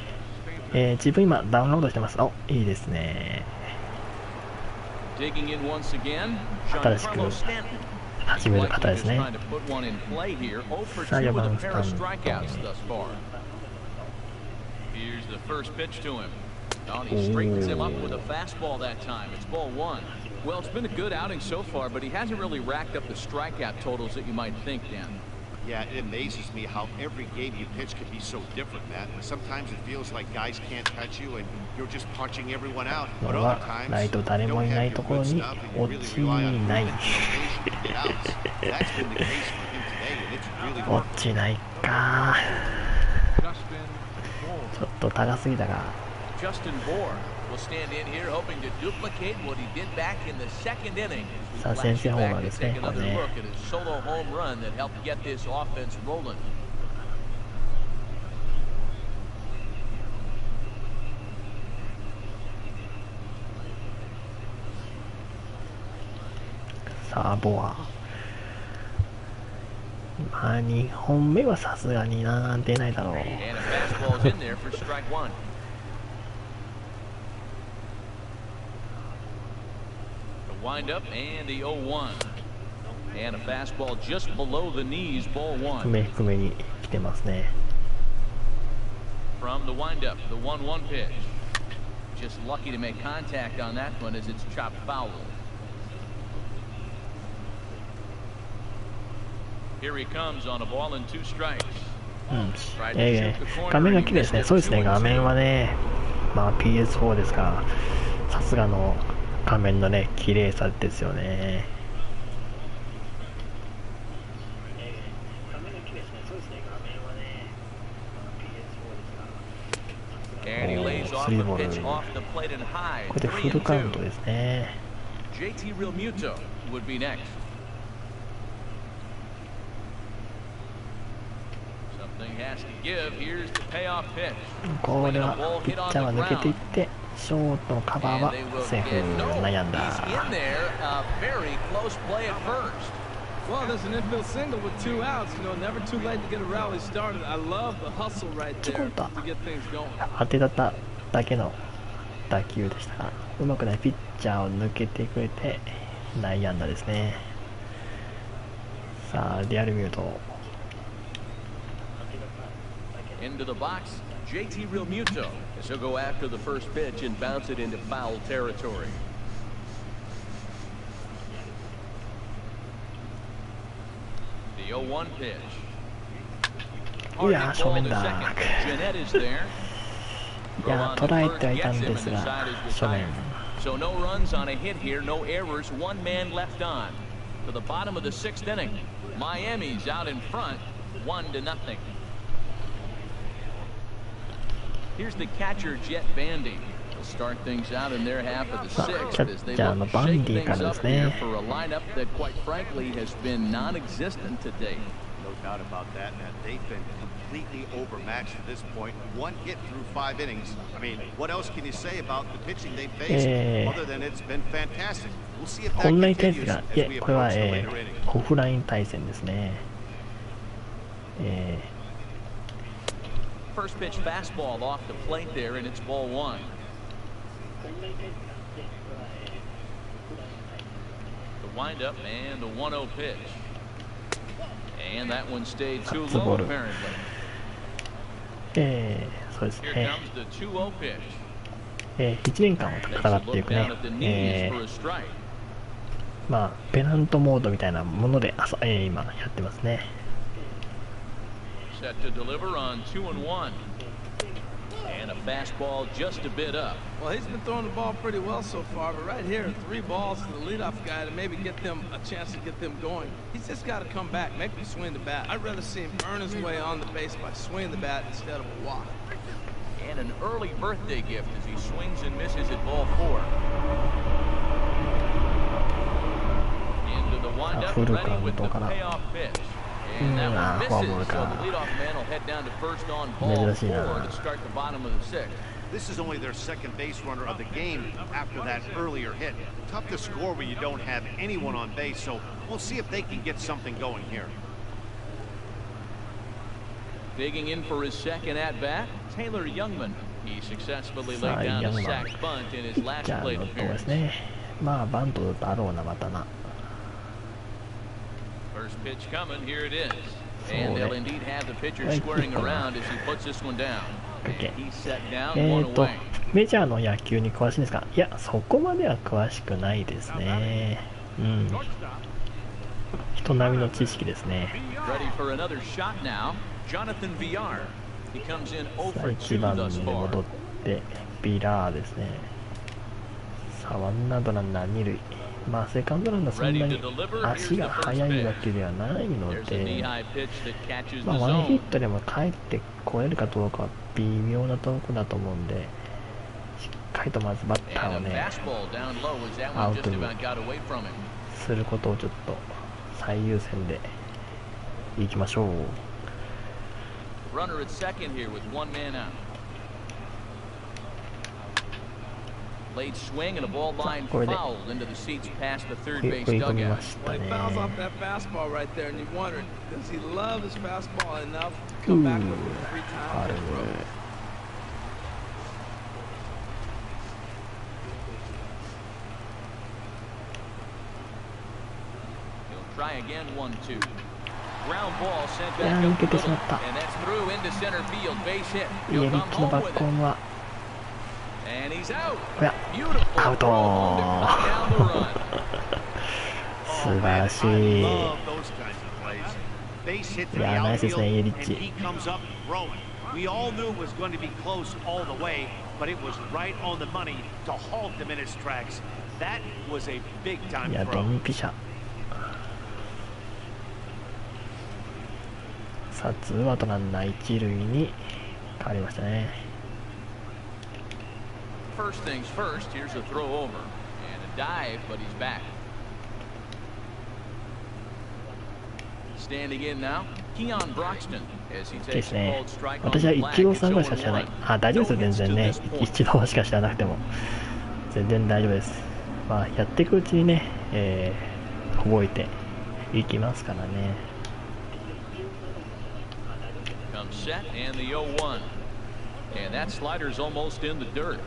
Stanton. 自分今ダウンロードしてます。お、いいですね。 Digging in once again. 新しく Giancarlo Stanton. 始める方ですね。 Trying to put one in play here. 0 for さあ 2 4 with 番 a ス pair タ of ント strikeouts thus far. Here's the first pitch to him. Oh, and he straightens him up with a fastball that time. It's ball 1. Well, it's been a good outing so far, but he hasn't really racked up the strikeout totals that you might think, Dan. Yeah, it amazes me how every game you pitch can be so different, Matt. Sometimes it feels like guys can't touch you and you're just punching everyone out. こ But れ other は times, ライト誰 you も don't いな have いと your ころ good に stuff and you 落 really ち rely on ない。 movement and location to get outs. That's been the case for him today, and it's really 落 worked. ちないか。 Justin Bour. ちょっと高すぎたか。 Justin Bour will stand in here hoping to duplicate what he did back in the second inning. さあ先制ホームランですね。 Take これ another ね。 look at his solo home run that helped get this offense rolling. さあボア。まあ2本目はさすがにな出ないだろう。 And a fastball's in there for strike 1. The windup and the 0-1. And a fastball just below the knees, ball 1. 低め低めに来てますね。 From the windup, the 1-1 pitch. Just lucky to make contact on that one as it's chopped foul. Here he comes on a ball and 2 strikes. うん。画面が綺麗ですね。そうですね、画面はね、まあ PS4 ですから、さすがの画面のね、綺麗さですよね。And he lays off the pitch off the plate and high. これでフルカウントですね。JT Realmuto would be next. Something has to give. Here's the payoff pitch. これはピッチャーは抜けていってショートのカバーはセーフ。悩んだ。 He's in there. A very close play at first. Well, there's an infield single with 2 outs. You know, never too late to get a rally started. I love the hustle right there to get things going. 当てただけの打球でしたが、うまくないピッチャーを抜けてくれて内野安打ですね。さあリアルミュート。 Into the box, JT Realmuto. As he'll go after the first pitch and bounce it into foul territory. The 0-1 pitch. いやー正面だ。 Jeanette is there. いやー捉えてはいたんですが正面。 So no runs on a hit here, no errors, 1 man left on. To the bottom of the 6th inning. Miami's out in front, 1-0. Here's the catcher, Jet Bandy. They'll start things out in their half of the 6th as they look to shake things up here for a lineup that, quite frankly, has been non-existent to date. No doubt about that, and they've been completely overmatched at this point. 1 hit through 5 innings. I mean, what else can you say about the pitching they've faced other than it's been fantastic? We'll see if that 本来対戦 continues が、 as い we え、これは、 approach the later innings. オフライン対戦ですね。First pitch fastball off the plate there, and it's ball 1. The windup and the 1-0 pitch. And that one stayed too low, apparently. そうです Here ね。 comes the 2-0 pitch. 1年間Takes かか a ってい look く down ね at the knees for a strike. まあペナントモードみたいなもので今やってますね。 Set to deliver on 2-1. And a fastball just a bit up. Well, he's been throwing the ball pretty well so far, but right here, 3 balls to the leadoff guy to maybe get them a chance to get them going. He's just got to come back, make him swing the bat. I'd rather see him earn his way on the base by swinging the bat instead of a walk. And an early birthday gift as he swings and misses at ball 4. Into the windup, ready with the payoff pitch. And that one misses, so the leadoff man will head down to first on ball 4 to start the bottom of the 6th. This is only their second base runner of the game after that earlier hit. Tough to score when you don't have anyone on base, so we'll see if they can get something going here. Digging in for his second at-bat, Taylor Youngman. He successfully laid down a sac bunt in his last plate appearance. まあバントだろうなまたな。 First pitch coming, here it is. And they'll indeed have the pitcher squaring around as he puts this one down. And he's set down, 1 away. メジャーの野球に詳しいんですか？いや、そこまでは詳しくないですね。うん。人並みの知識ですね。Ready for another shot now. Jonathan Villar. He comes in 0 for 2 1番で thus 戻 far. ってビラーですね。さあワンアウトランナー2塁。まあセカンドランナーそんなに足が速いわけではないので、まあワンヒットでも帰ってこれるかどうかは微妙なとこだと思うんで、しっかりとまずバッターをねアウトにすることをちょっと最優先でいきましょう。Runner at second here with 1 man out. Late swing and a ball line foul into the seats past the third base dugout. Well, he fouls off that fastball right there, and you wondered, does he love his fastball enough to come back with it 3 times in a row? He'll try again, 1-2. Ground ball sent back up the middle, and that's through into center field, base hit. He'll come home with it. And he's out. Beautiful throw home to cut down the run. 素晴らしい。いや、ナイスですね、イエリッチ。 We all knew it was going to be close all the way, but it was right on the money to halt him in his tracks. That was a big time いや、ド throw. ンピシャ。さあ、ツーアウトランナー1塁に変わりましたね。 First things first, here's a throw over. And it dive, but he's back. Standing in now, Keon Broxton as he で takes す a ね。 cold strike on 私は the イ flag. チロー It's さんぐらいしか知らない。 0-1. あ、大丈夫ですよ、全然ね。一度しか知らなくても。全然大丈夫です。まあ、やっていくうちにね、覚えていきますからね。Comes set and the 0-1. And that slider's almost in the dirt.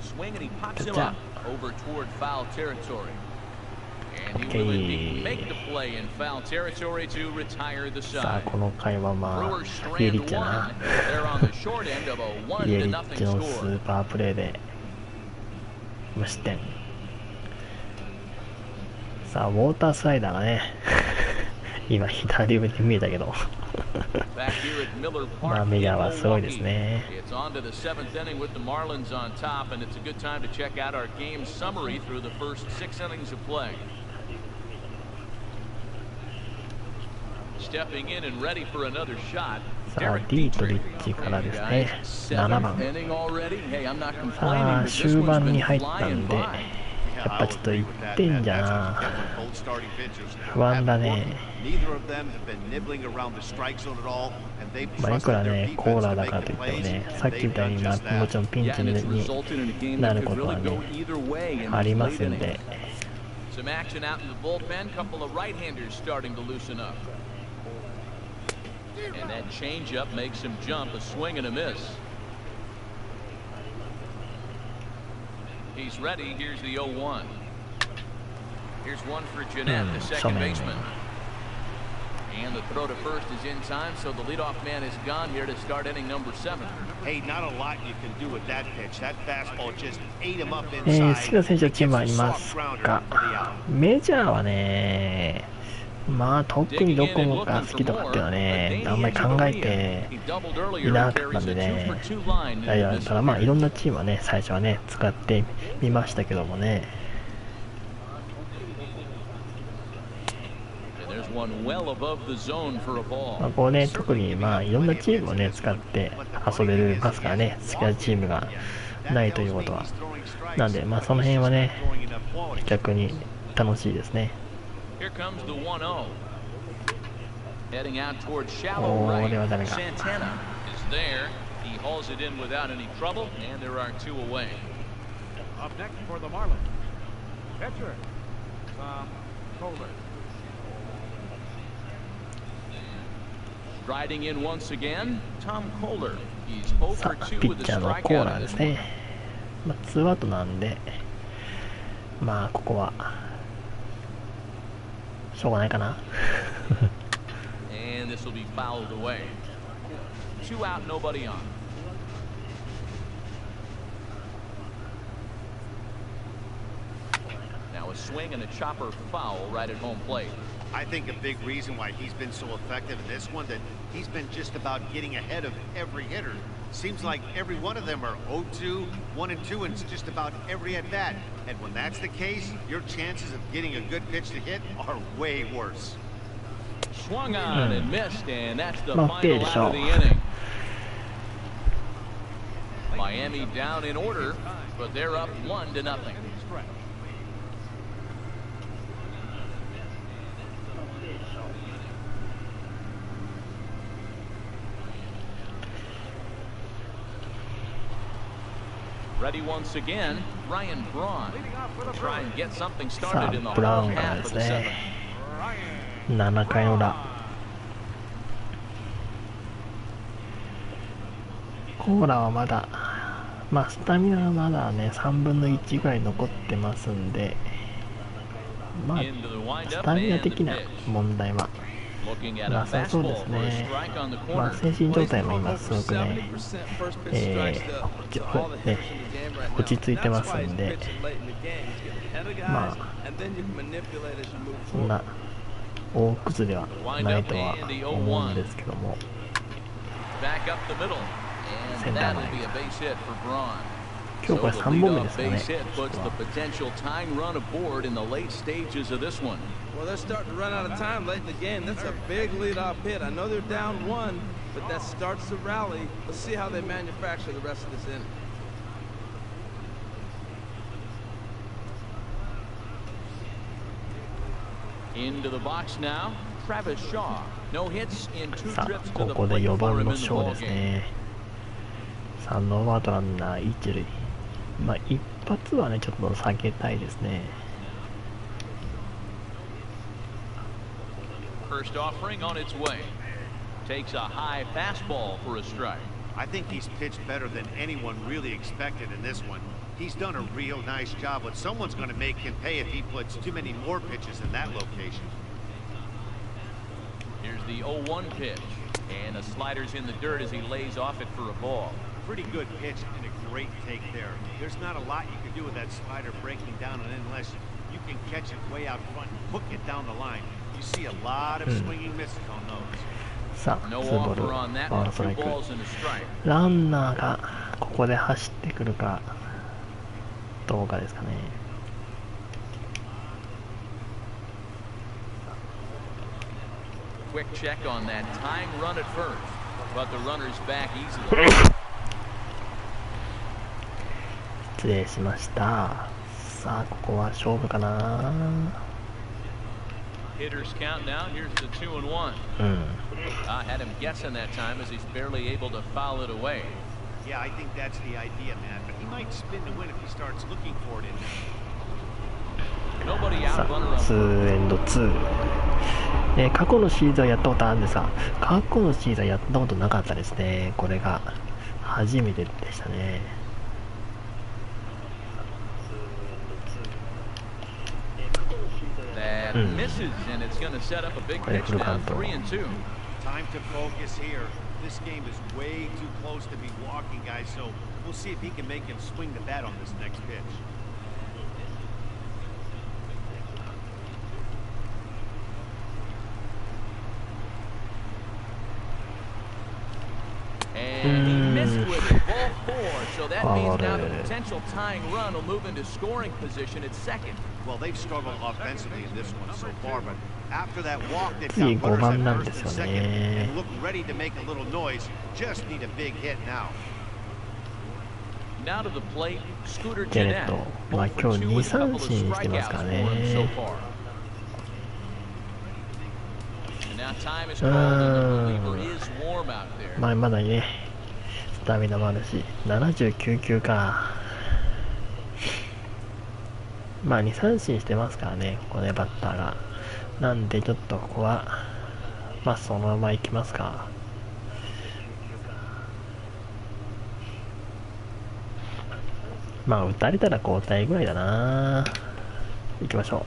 Swing and he pops him up over toward foul territory. And he will indeed make the play in foul territory to retire the さあ、 side. この回はまあ、 Brewers イエリ strand ッチや one. な。 They're on the short end of a イエリ 1-0 ッチのス score. ーパープレーで無失点。さあ、ウォータースライダーがね、今左上に見えたけど、 Back here at Miller まあ Park メ in ジャーはすごいです Milwaukee. ね。 It's on to the 7th inning with the Marlins on top, and it's a good time to check out our game summary through the first 6 innings of play. Stepping in and ready for another shot. さあ、ディートリッチからですね、7番。 Inning already. Hey, I'm not さ complaining, あ、 but this 終 one's 盤 been に入った flying んで、 by. やっぱちょっと1点じゃな、不安だね。まあ、いくらね、コーラだからといってもね、さっきみたいに、まあ、もちろんピンチ Yeah, and it's に resulted in a game な that る could ことは really ね、 go either way in あり these ま late すん innings. で、 Some action out in the bullpen. Couple of right-handers starting to loosen up. And that changeup makes him jump. A swing and a miss. He's ready. Here's the 0-1. Here's one for Jeanette, the second baseman. And the throw to first is in time, so the leadoff man is gone here to start inning number 7. Hey, not a lot you can do with that pitch. That fastball just ate him up 好 inside. きな選手はチームありますか？メジャーはね、まあ特にどこもが好きとかっていうのはね、あんまり考えていなかったんでね、ただまあいろんなチームはね、最初はね、使ってみましたけどもね。まあ、こうね、特にまあいろんなチームをね、使って遊べますからね、好きなチームがないということは。なんで、まあその辺はね、逆に楽しいですね。Here comes the 1-0. Heading out towards shallow こ right. れはダメか。 Santana is there. He hauls it in without any trouble, and there are 2 away. Up next for the Marlins, pitcher Tom Kohler. Striding in once again, Tom Kohler. He's 0さ for あ、 2ピ with ッ a チャーのコー strikeout ナー in で this す one. ね。まあ、2アウトなんで、まあ、ここは、しょうがないかな。And this will be fouled away. 2 out, nobody on. Now a swing and a chopper foul right at home plate. I think a big reason why he's been so effective in this one, that he's been just about getting ahead of every hitter. Seems like every one of them are 0-2, 1-2, and it's just about every at bat. And when that's the case, your chances of getting a good pitch to hit are way worse. Swung on and missed, and that's the Not final bad, out so. of the inning. Miami down in order, but they're up 1-0. Strike. レディ once again, Ryan Braun. Try and get something さ started あ、 in the ブラウ whole ンから half で of す the ね。 7th. 7回の裏。コーラはまだ、まあ、スタミナはまだね、3分の1ぐらい残ってますんで、まあ、 Into the ス windup タミナ and the 的な pitch. 問題は Looking at な a さそうで fastball す for a ね。 strike on the まあ、 corner. 精神状態も今すごくね、落ち着いてますんで、まあ、そんな大崩れはないとは思うんですけども、 Back up the middle, and that'll be a base hit for Braun. 今日これ So the 3本目 leadoff ですかね。 base hit puts the potential tying run aboard in the late stages of this one. Well, they're starting to run out of time late in the game. That's a big leadoff hit. I know they're down 1, but that starts the rally. Let's see how they manufacture the rest of this inning. Into the box now, Travis Shaw. No hits in 2 さあ trips to こ the こで plate 4 for 番 him の in the ショー ball です game. ね。さあノーアウトランナー1塁。まあ一発はねちょっと避けたいですね。 First offering on its way. Takes a high fastball for a strike. I think he's pitched better than anyone really expected in this one. He's done a real nice job, but someone's going to make him pay if he puts too many more pitches in that location. Here's the 0-1 pitch. And the slider's in the dirt as he lays off it for a ball. Pretty good pitch and a great take there. There's not a lot you can do with that slider breaking down, and unless you can catch it way out front and hook it down the line, you see a lot of swinging misses on those. さあ No ツーボール offer on that ワン one. ストラ 2 イク。 balls and a strike. ランナーがここで走ってくるかどうかですかね。 Quick check on that tying run at first. But the runner's back easily. 失礼しました。さあここは勝負かな。 Hitters count now. Here's the 2-1. うん。 Had him guessing that time as he's barely able to foul it away. Yeah, I think that's the idea, man. But he might spin to win if he starts looking for it in there. Nobody さ out. Runner あ 2 on. エンド2、過去のシーズンはやったことあるんですが、過去のシーズンはやったことなかったですね。これが初めてでしたね。 That misses, and it's going to set up a big pitch now. 3-2. Time to focus here. This game is way too close to be walking, guys, so we'll see if he can make him swing the bat on this next pitch. And he missed with it. Ball 4. So that means now the potential tying run will move into scoring position at second. Well, they've struggled offensively in this one so far, but after that walk, they've次 got 5 runners 番な at んで first す and よ second ね。 and look ready to make a little noise. Just need a big hit now. Now to the plate, Scooter ジェネ Jeanette. ット、まあ 0 for 今日 2 2 with a 三 couple of 振してますから strikeouts for him so ね。 far. And now time is called and the reliever is warm out there. まあまだね、スタミナもあるし、79球か。まあ2三振してますからね、ここね、バッターが。なんでちょっとここは、まあそのままいきますか。まあ打たれたら交代ぐらいだな。行きましょう。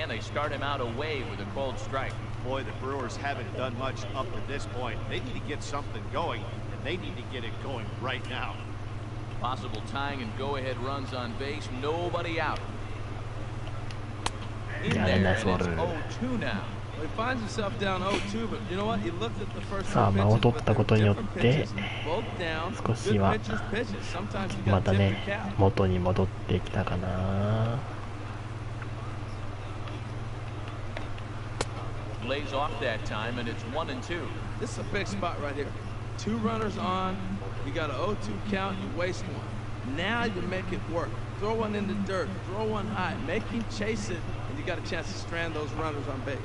And they start him out away with a cold strike. Boy, the Brewers haven't done much up to this point. They need to get something going, and they need to get it going right now. Possible tying and go-ahead runs on base. Nobody out. In Yeah, there, and nice it's water. 0-2 now. Well, he finds himself down 0-2, but you know what? He looked at the first さあ two 間を pitches, 取っ but た they こと were によっ different て pitches. Both down. 少し Good は pitches, pitches. Sometimes you ま got た to tip ね your cap. 元に戻ってきたかな。 Lays off that time, and it's 1-2. This is a big spot right here. 2 runners on. You got an 0-2 count. You waste one. Now you make it work. Throw one in the dirt. Throw one high. Make him chase it, and you got a chance to strand those runners on base.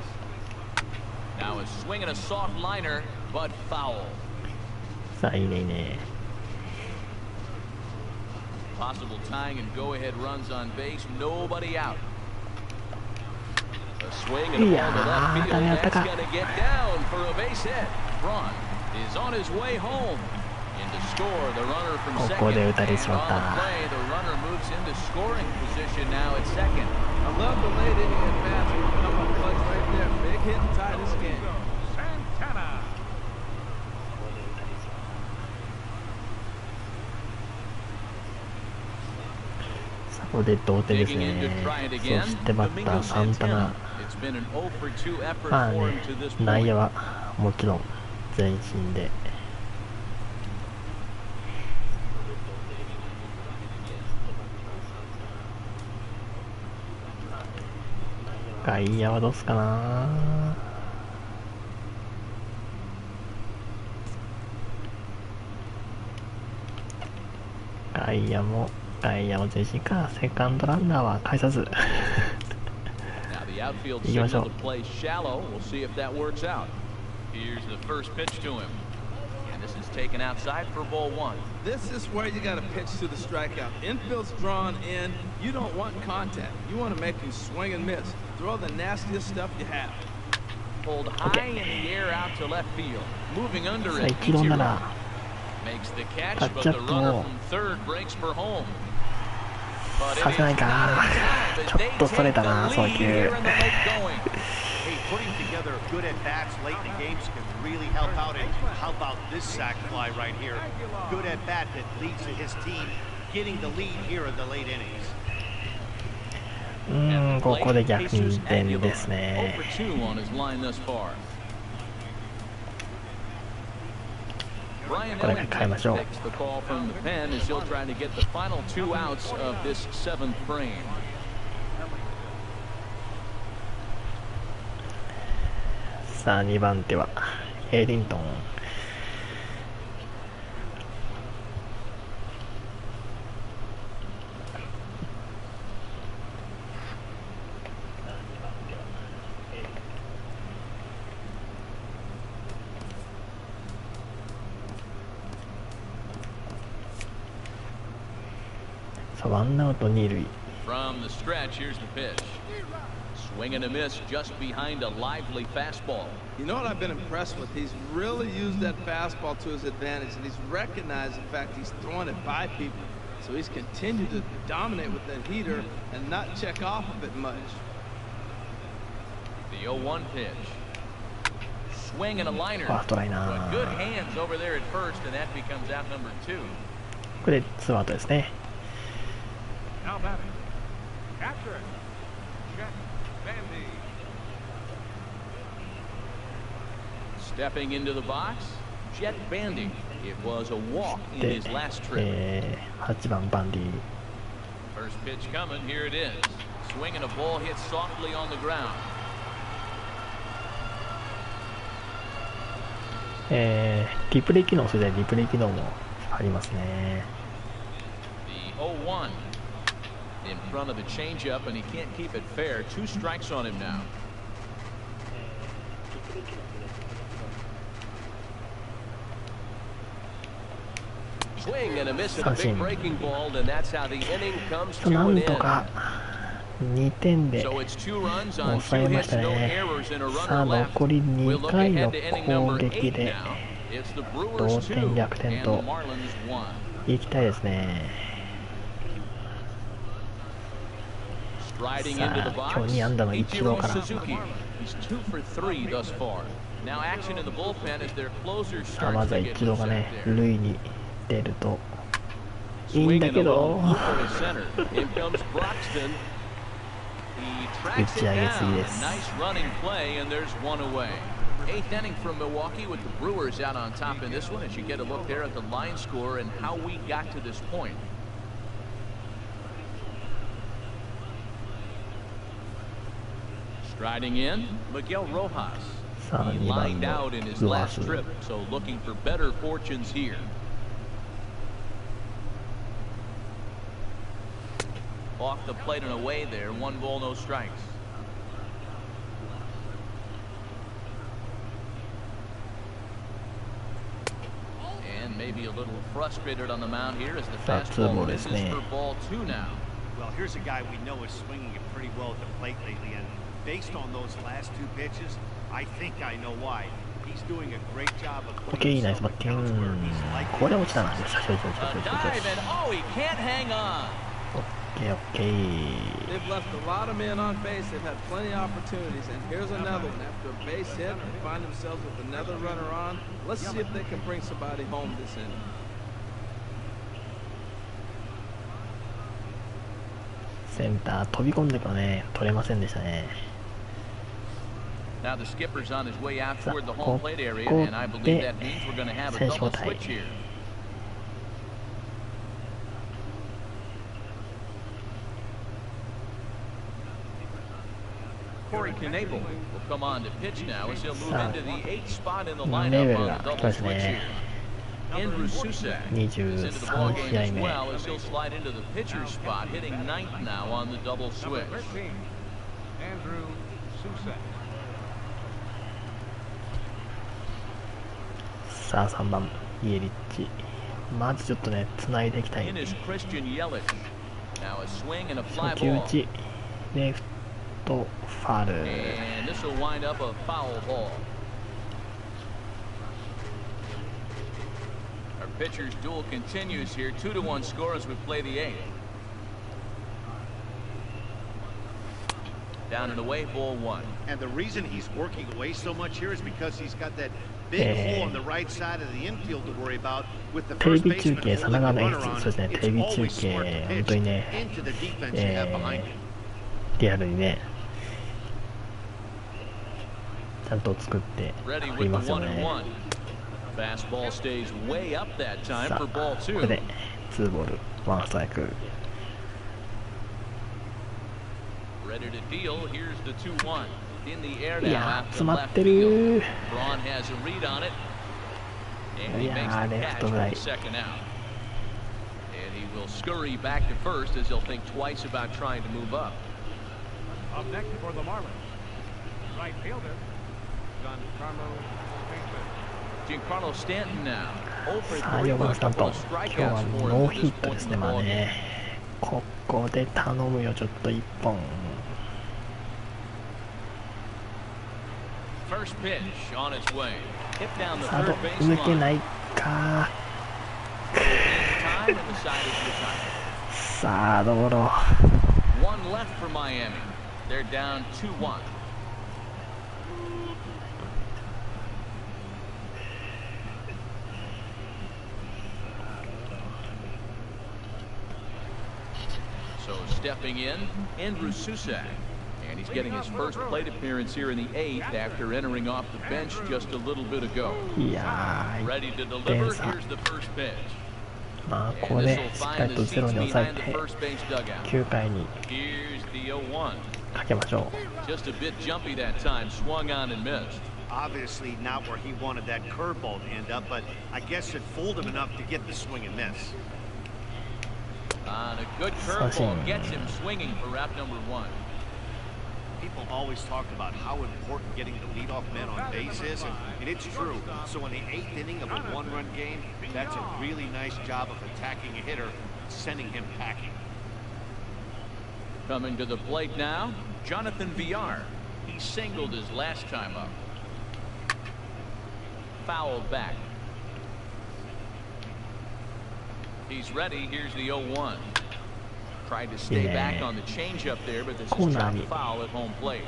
Now a swing and a soft liner, but foul. さあいいねいいね。 Possible tying and go-ahead runs on base. Nobody out. A swing and a ball to left field. That's going to get down for a base hit. Braun is on his way home. In to score, the runner from second. ここで打たれてし And まった。 on the play, the runner moves into scoring position now at second. I love the late inning advance when you come up clutch right there. Big hit and tie this game. Santana. ここで同点です Digging in ね。 to try it そ again. してバッター Domingo サンタ Santana. ナ。 It's been an 0 for 2 effort まあ for ね him to this 内 point. 野はもちろん前進で。外野はどうすかな。外野もジジか。セカンドランナーは返さず行きましょう。This is taken outside for ball one. This is where you got to pitch to the strikeout. Infield's drawn in. You don't want contact. You want to make him swing and miss. Throw the nastiest stuff you have. Pulled high in the air out to left field. Moving under it. 1キロなら Makes the catch, but the runner from third breaks for home. させないか。ちょっとそれたな、送球。Hey, putting together good at bats late in the games can really help out. And how about this sac fly right here? Good at bat that leads to his team getting the lead here in the late innings. ここで逆転ですね。これ変えましょう。さあ2番手はエディントン。さあワンアウト2塁。Swing and a miss just behind a lively fastball. You know what I've been impressed with? He's really used that fastball to his advantage, and he's recognized the fact he's throwing it by people. So he's continued to dominate with that heater and not check off of it much. The 0-1 pitch. Swing and a liner. But good hands over there at first, and that becomes out number 2. これツーアウトですね。Now batting. Catcher. Stepping into the box, Jet Bandy. It was a walk in his last trip. 8番バンディ。 First pitch coming, here it is. Swing and a ball hit softly on the ground. リプレイ機能、それでリプレイ機能もありますね。 The 0-1 in front of the changeup, and he can't keep it fair. 2 strikes on him now. Swing and a miss at a big breaking ball, and that's how the inning comes to an end. 2点で抑えましたね。さあ残り2回の攻撃で同点逆転といきたいですね。さあ今日2安打の一郎から。さあまずは一郎がね塁に出るといいんだけど打ち上げすぎです。 8th inning from Milwaukee with the Brewers out on top in this one as you get a look there at the line score and how we got to this point. Striding in, Miguel Rojas. He lined out in his last trip, so looking for better fortunes here. Off the plate and away there, 1 ball, no strikes. And maybe a little frustrated on the mound here as the fastball misses for ball 2 now. Well, here's a guy we know is swinging it pretty well at the plate lately, and based on those last 2 pitches, I think I know why. He's doing a great job of putting himself in counts where he's likely to dive, and oh, he can't hang on. They've left a lot of men on base. They've had plenty of opportunities, and here's another one. After a base hit, they find themselves with another runner on. Let's see if they can bring somebody home this inning. センター飛び込んでからね取れませんでしたね。 Now the skipper's on his way out toward the home plate area, and I believe that means we're going to have a double switch here. Corey Knebel will come on to pitch now as he'll move into the 8th spot in the レ lineup ベル on が the 来 double ました switch ね。 here. Andrew Susak is into the ball 23 game 試合 as 目。 well as he'll slide into the pitcher's spot, hitting 9th now on the double switch. Number 13, Andrew Susak. さあ3番イエリッチ。まずちょっとね繋いでいきたい。 In is Christian Yelich. Now a swing and a fly 初球打 ball. ちレフトファール。 And this will wind up a foul ball. Our pitcher's duel continues here. 2-1 score as we play the 8th. Down and away, ball 1. And the reason he's working away so much here is because he's got that big hole on the right side of the infield to worry about with the テレ first ビ中 baseman 継さ holding ながら the の演 runner 出、 on. そうですね、 It's テレビ中 always 継 smart to 本当にね、 pitch into the defense you have behind you. リアルにねちゃんと作ってあ Ready り with ま the すよ 1-1. ね。 Fastball stays way up that time さ for あ ball これで 2. 2ボール1ストライク。 Ready to deal. Here's the 2-1. In the air い now や out ー to 詰まっ left て field. る。 Braun has a read on it. And he Yeah, makes the left catch to for the right. second out. And he will scurry back to first as he'll think twice about trying to move up. Up next for the Marlins, right fielder, Giancarlo Stanton. Giancarlo Stanton now. 0 for さあ 3 4 with 番 a スタン couple ト。 of 今日 strikeouts は for ノー him at ヒ this ットで point す in ね。 the まあ ballgame. ねここで頼むよちょっと1本。 First pitch on its way. Hit down the サー third ド base 抜け line. ないか。 Time and the side is retired. さあどうろ。 One left for Miami. They're down 2-1. So stepping in, Andrew Susak. And he's getting his first plate appearance here in the 8th after entering off the bench just a little bit ago. いやー Ready to 1 deliver. 点差。 Here's the first pitch. まあここ And で this will しっか find り the とゼロ seats に抑え behind the て first base dugout. 9回に Here's the 0-1. かけましょ Just a bit jumpy that time. Swung on and missed. Obviously not where he wanted that curveball to end up, but I guess it fooled him enough to get the swing and miss. On a good curveball gets him swinging for wrap number 1. People always talked about how important getting the leadoff man on base is, and it's true. So in the 8th inning of a one-run game, that's a really nice job of attacking a hitter, sending him packing. Coming to the plate now, Jonathan Villar. He singled his last time up. Fouled back. He's ready. Here's the 0-1. Tried to stay back on the changeup there, but this is dropped foul at home plate.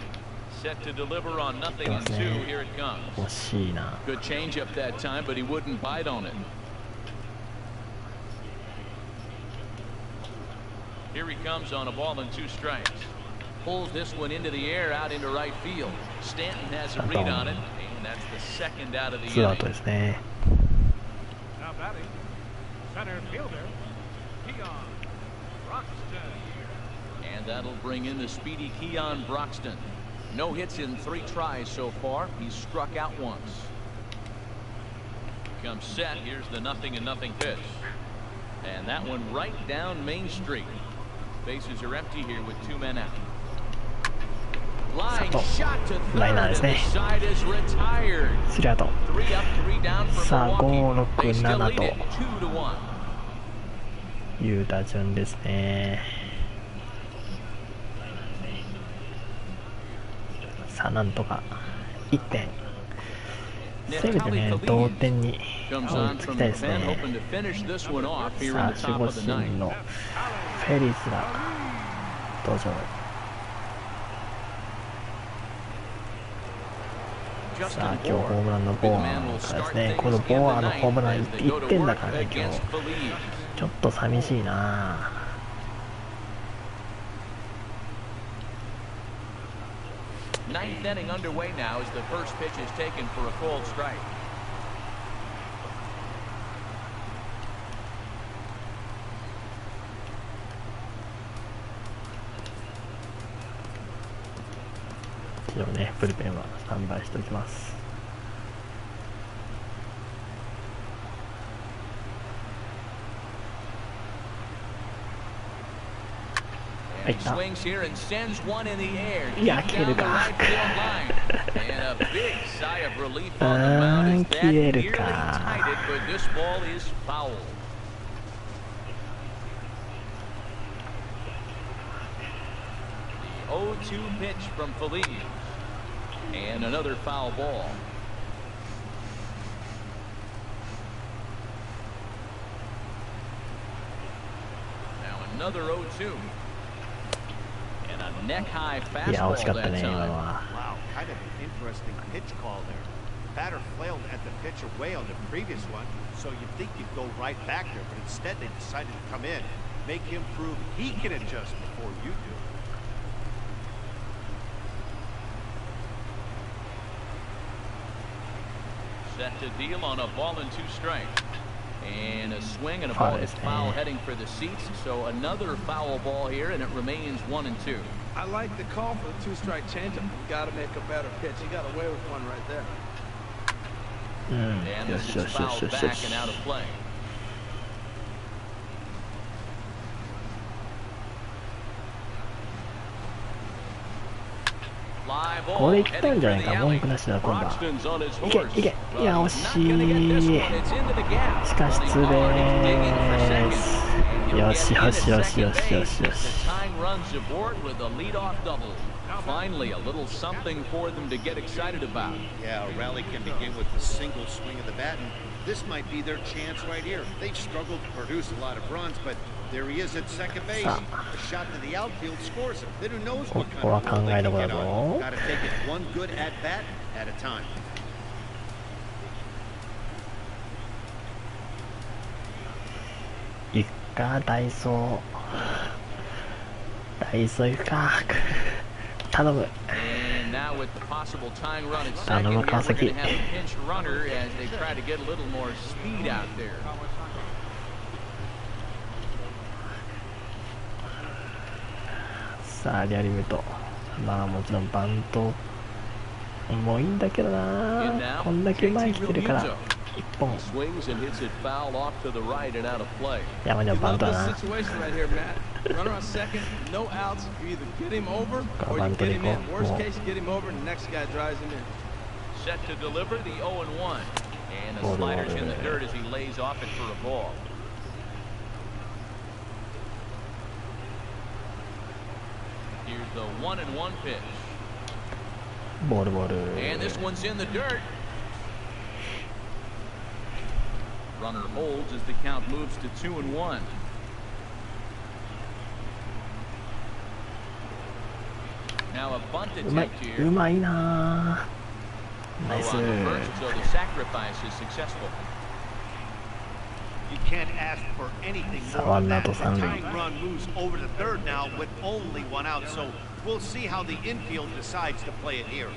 Set to deliver on 0-2. Here it う。 comes. 惜しいな。 Good changeup that time, but he wouldn't bite on it. Here he comes on a ball and 2 strikes. Pulls this one into the air out into right field. Stanton has a read on it, and that's the second out of the 2アウト inning. ですね。 Now batting, center fielder, Keon Broxton. And that'll bring in the speedy Keon Broxton. No hits in 3 tries so far. He's struck out once. Comes set. Here's the 0-0 pitch. And that one right down Main Street. Bases are empty here with 2 men out. Line shot to third, and the side is retired. 3アウト。 3 up, 3 down for さあ Milwaukee. 5、6、 They still 7 lead と it 2-1. いう打順ですね。さあなんとか1点。せめてね同点に Comes 追 on いつ from きたい the です pen, ね。 hoping to finish this one off here さ in あ the 守 top 護 of the 神 ninth. のフェリスが登場。さあ今日ホームランのボーアからですね。このボーアのホームラン1点だからね今日。ちょっと寂しいな。 9th inning underway now as the first pitch is taken for a cold strike. 一応ねブルペンはスタンバイしておきます。いった。いや、切れるか。切れるか。0-2 pitch from Feliz, and another foul ball. Now another 0-2. And a neck-high fastball that time. Wow, kind of an interesting pitch call there. The batter flailed at the pitch away on the previous one, so you'd think you'd go right back there, but instead they decided to come in, make him prove he can adjust before you do. Set to deal on a ball and 2 strikes. And a swing and a ball is foul heading for the seats. So another foul ball here, and it remains 1-2. I like the call for the 2-strike changeup. You got to make a better pitch. He got away with one right there. And this is fouled back and out of play. Fly これいったんじゃないか、文句なしだ、今度は。いけ、いけ、いや、惜しい。しかし、ツーベース。よしよしよしよしよしよし。Finally, a little something for them to get excited about. Yeah, a rally can begin with a single swing of the bat, and this might be their chance right here. They've struggled to produce a lot of runs, but there he is at second base. A shot to the outfield scores him. Then who knows what kind of ball they can get on. Got to take it one good at bat at a time. いくか、ダイソー。ダイソーいくか。頼む。頼む、川崎。さあ、リアリムと。まあ、もちろんバントもういいんだけどな。こんだけ前来てるから。1本。山にはバントだな。Runner on second, no outs. You either get him over or you get him in. Worst case, you get him over and the next guy drives him in. Set to deliver the 0-1. And the slider's in the dirt as he lays off it for a ball. Here's the 1-1 pitch. Ball. And this one's in the dirt. Runner holds as the count moves to 2-1. Now a bunt attempt here. うまいな。ナイス。 So the sacrifice is successful. You can't ask for anything more than that. The tying run moves over to third now with only one out. So we'll see how the infield decides to play it here.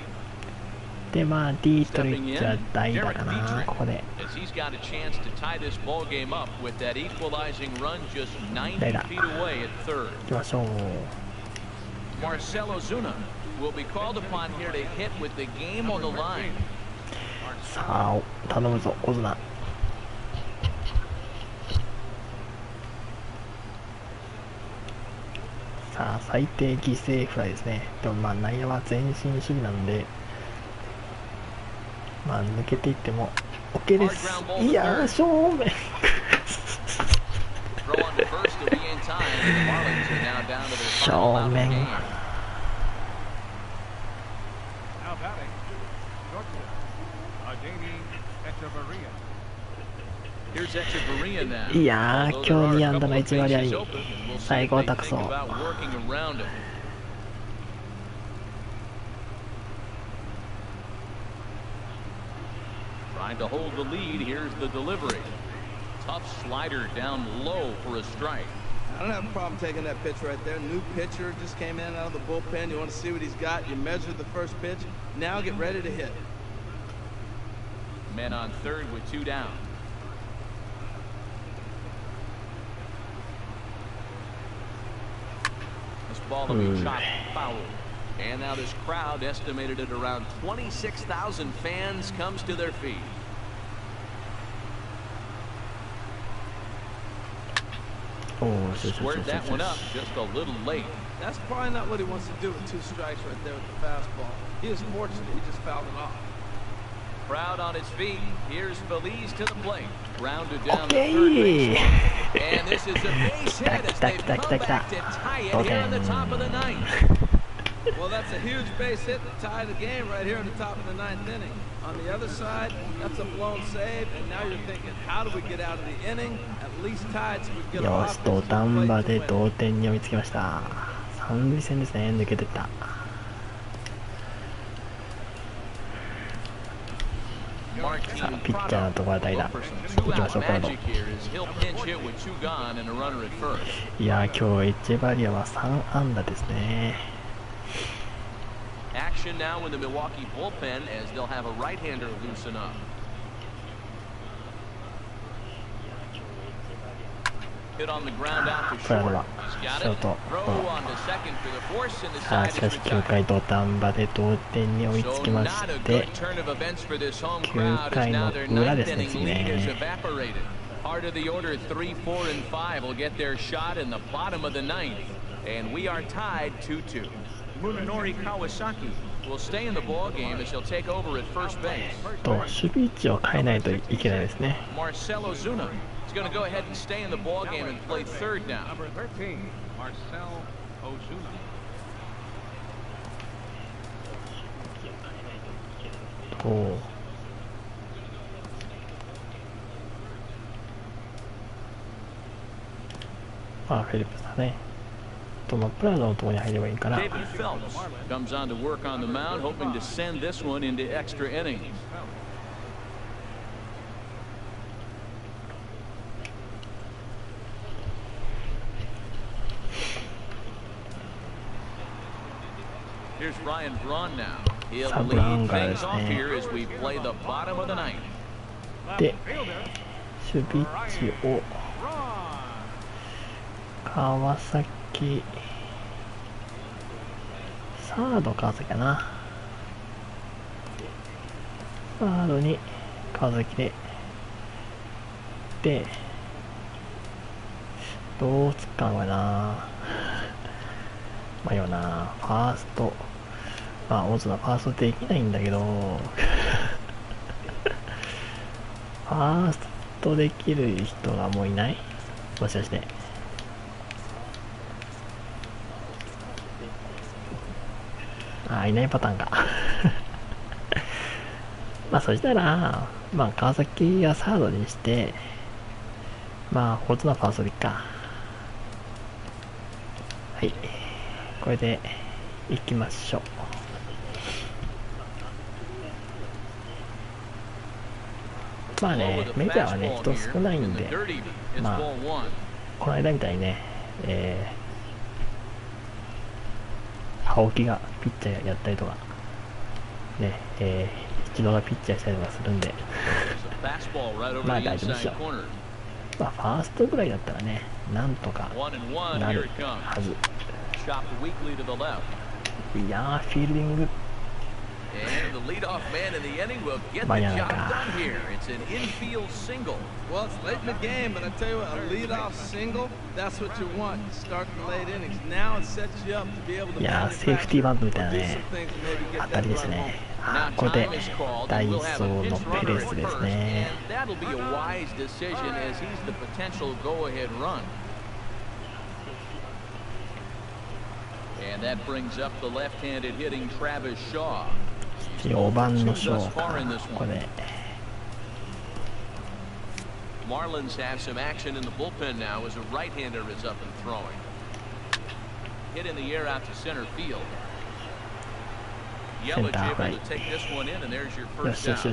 で、まあ D 取りじゃ代打かな、ここで。As he's got a chance to tie this ball game up with that equalizing run just 90 feet away at third. 行きましょう。Marcell Ozuna will be called upon here to hit with the game on the line. さあ、頼むぞ、オズナ。さあ、最低犠牲フライですね。でもまあ内野は前進主義なんで、まあ抜けていっても OK です。いやー、正面。正面。いやー、今日2安打の1割合、最高高そう。Trying to hold the lead. Here's the delivery. Tough slider down low for a strike. I don't have a problem taking that pitch right there. New pitcher just came in out of the bullpen. You want to see what he's got. You measure the first pitch. Now get ready to hit. Men on third with 2 down. This ball will be chopped foul. And now this crowd, estimated at around 26,000 fans, comes to their feet. Squared that one up just a little late. That's probably not what he wants to do with 2 strikes right there with the fastball. He is fortunate he just fouled it off. Crowd on its feet. Here's Feliz to the plate. Grounded down the third base. And this is a base hit as they've come back to tie it here in the top of the 9th. Well, that's a huge base hit to tie the game right here in the top of the 9th inning. On the other side, that's a blown save, and now you're thinking, how do we get out of the inning? At least tied so we get a よし、土壇場で同点に追いつきました。三塁線ですね、抜けてった。さあ、ピッチャーのところ代打行きましょう。カード。いやー、今日エチェバリアは3安打ですね。Action now in the Milwaukee bullpen as they'll have a right-hander loosen up. Hit on the ground out to short. He's got it. Throw on to second for the force, and the side is retired. 9回土壇場で同点に追いつきまして、9回の裏ですね、次ね。Part of the order 3, 4, and 5 will get their shot in the bottom of the 9th, and we are tied 2-2. Munenori Kawasaki will stay in the ball game as he'll take over at first base. 守備位置を変えないといけないですね。Marcelo Zuna is going to go ahead and stay in the ball game and play third now. Number 13, Marcelo Ozuna. フィリップスだね。プラザのところに入ればいいから。 David Phelps comes on to work on the mound, hoping to send this one into extra innings. Here's Ryan Braun now. He'll lead things off here as we play the bottom of the 9th. で、守備位置を川崎、サード川崎かな。サードに川崎で、どうつっかんのかな。迷うな。ファースト、オズはファーストできないんだけど、ファーストできる人がもういない？もしかして。いないパターンか。そしたら、川崎がサードにして、こっちのファーストでいっか。はい。これで、行きましょう。メジャーはね、人少ないんで、この間みたいにね、青木がピッチャーやったりとか、ね、一度がピッチャーしたりとかするんで、大丈夫ですよ。ファーストぐらいだったらね、なんとかなるはず。いやー、フィールディング。And the leadoff man in the inning will get the job done here. It's an infield single. Well, it's late in the game, but I tell you what, a leadoff single, that's what you want. Start the late innings. Now it sets you up to be able to. いやー、セーフティーバントみたいなね、当たりですね。これでダイソーのペレスですね。That'll be a wise decision as he's the potential go-ahead run. And that brings up the left-handed hitting Travis Shaw. 4番のショーか、これ。Marlins have some action in the bullpen now as a right-hander is up and throwing. Hit in the air out to center field. Yelich able to take this one in, and there's your first down. The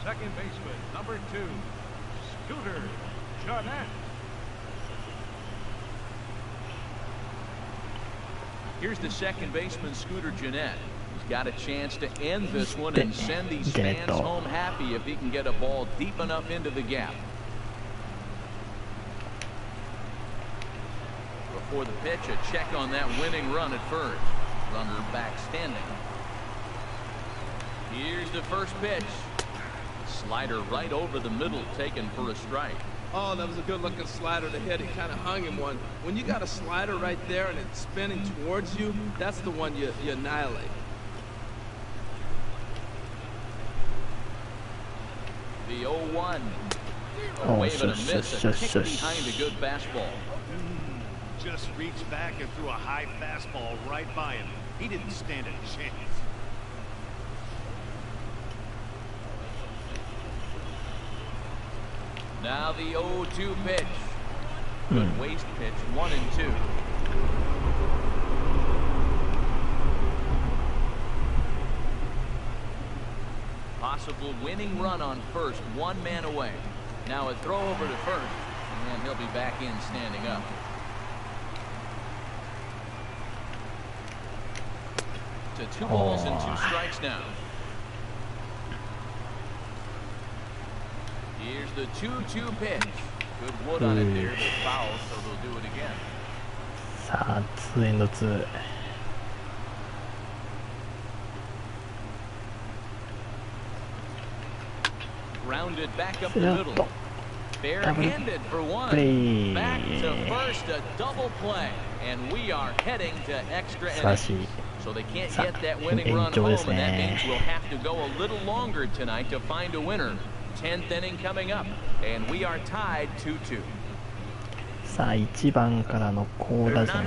second baseman, number 2, Scooter Jeanette. Here's the second baseman, Scooter Jeanette. He's got a chance to end this one and send these fans home happy if he can get a ball deep enough into the gap. Before the pitch, a check on that winning run at first. Runner back standing. Here's the first pitch. Slider right over the middle, taken for a strike. Oh, that was a good-looking slider to hit. He kind of hung him one. When you got a slider right there and it's spinning towards you, that's the one you annihilate. The 0-1. A wave and a miss. A kick behind a good fastball. Just reached back and threw a high fastball right by him. He didn't stand a chance. Now the 0-2 pitch. Good waste pitch, 1-2. Possible winning run on first, one man away. Now a throw over to first, and he'll be back in standing up. To 2 balls and 2 strikes now. Here's the 2-2 pitch. Good wood on it there, but foul, so they'll do it again. さあ、2&2。Grounded back up the middle. Barehanded for one. Back to first, a double play. And we are heading to extra innings. So they can't get that winning run home, and that means we'll have to go a little longer tonight to find a winner. 10th inning coming up, and we are tied 2-2. さあ、1番からの好打順。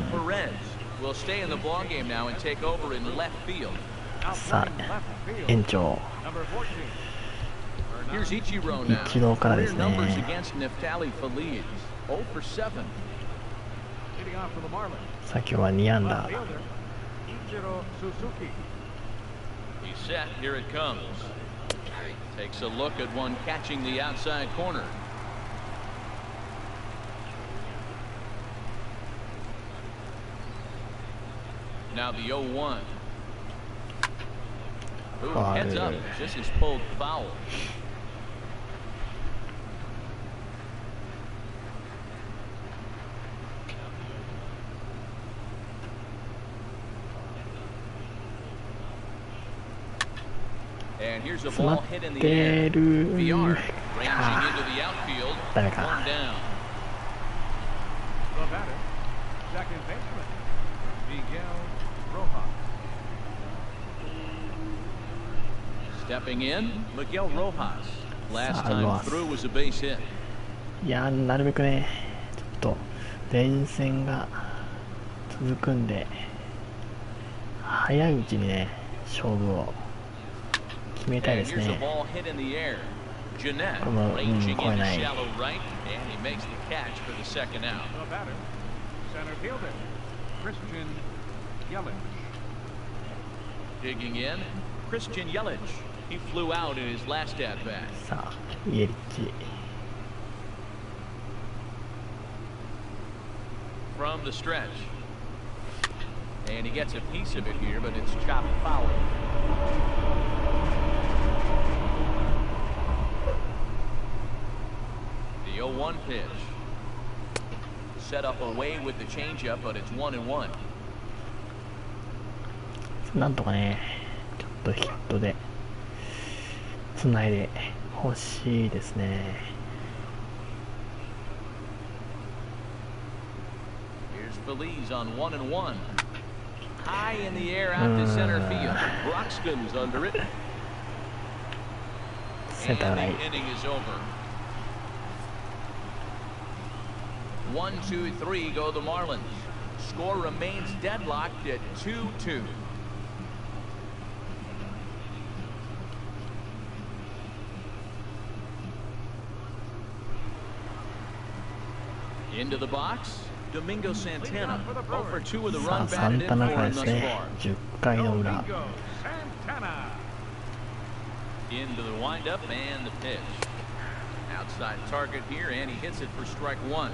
will stay in the ball game now and take over in left field. さあ、延長。 Here's Ichiro now. 一郎からですね。 numbers against Neftali Feliz. 0 for 7. Leading off for the Marlins. さあ、今日は2安打。 He's set. Here it comes. Takes a look at one catching the outside corner. Now the 0-1. Ooh, heads up. This is pulled foul. And here's a ball hit in the air. VR ranging into the outfield. One down. The batter, second baseman, Miguel Rojas. Stepping in, Miguel Rojas. Last time through was a base hit. いやー、なるべくね、ちょっと連戦が続くんで、早いうちにね、勝負を決めたいですね。これも、超えない。 Digging in, Christian Yelich. He flew out in his last at bat. さあ、イエリッチ。 From the stretch. And he gets a piece of it here, but it's chopped foul. The 0-1 pitch. Set up away with the changeup, but it's 1-1. なんとかね、ちょっとヒットでつないでほしいですね。 Feliz on 1-1. High in the air out to center field. Broxton's under it. And the inning is over. 1, 2, 3 go the Marlins. Score remains deadlocked at 2-2. Into the box. Domingo Santana, 0 for 2 with a run batted in for him thus far. 10回の裏。 Into the windup and the pitch. Outside target here, and he hits it for strike 1.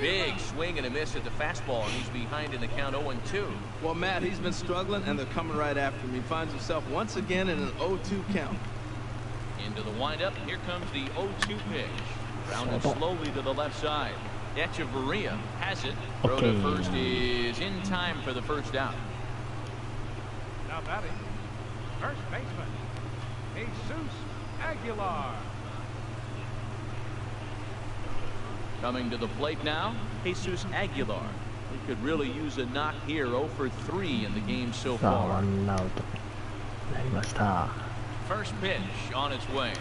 Big swing and a miss at the fastball, and he's behind in the count 0-2. Well, Matt, he's been struggling, and they're coming right after him. He finds himself once again in an 0-2 count. Into the windup, here comes the 0-2 pitch. Grounded slowly to the left side. Echeverria has it. Throw to first is in time for the first out. Now batting, first baseman, Jesus Aguilar. Coming to the plate now, Jesus Aguilar. He could really use a knock here. 0 for 3 in the game so さあ、ワ far. ンアウトになりました。 First pitch on its way.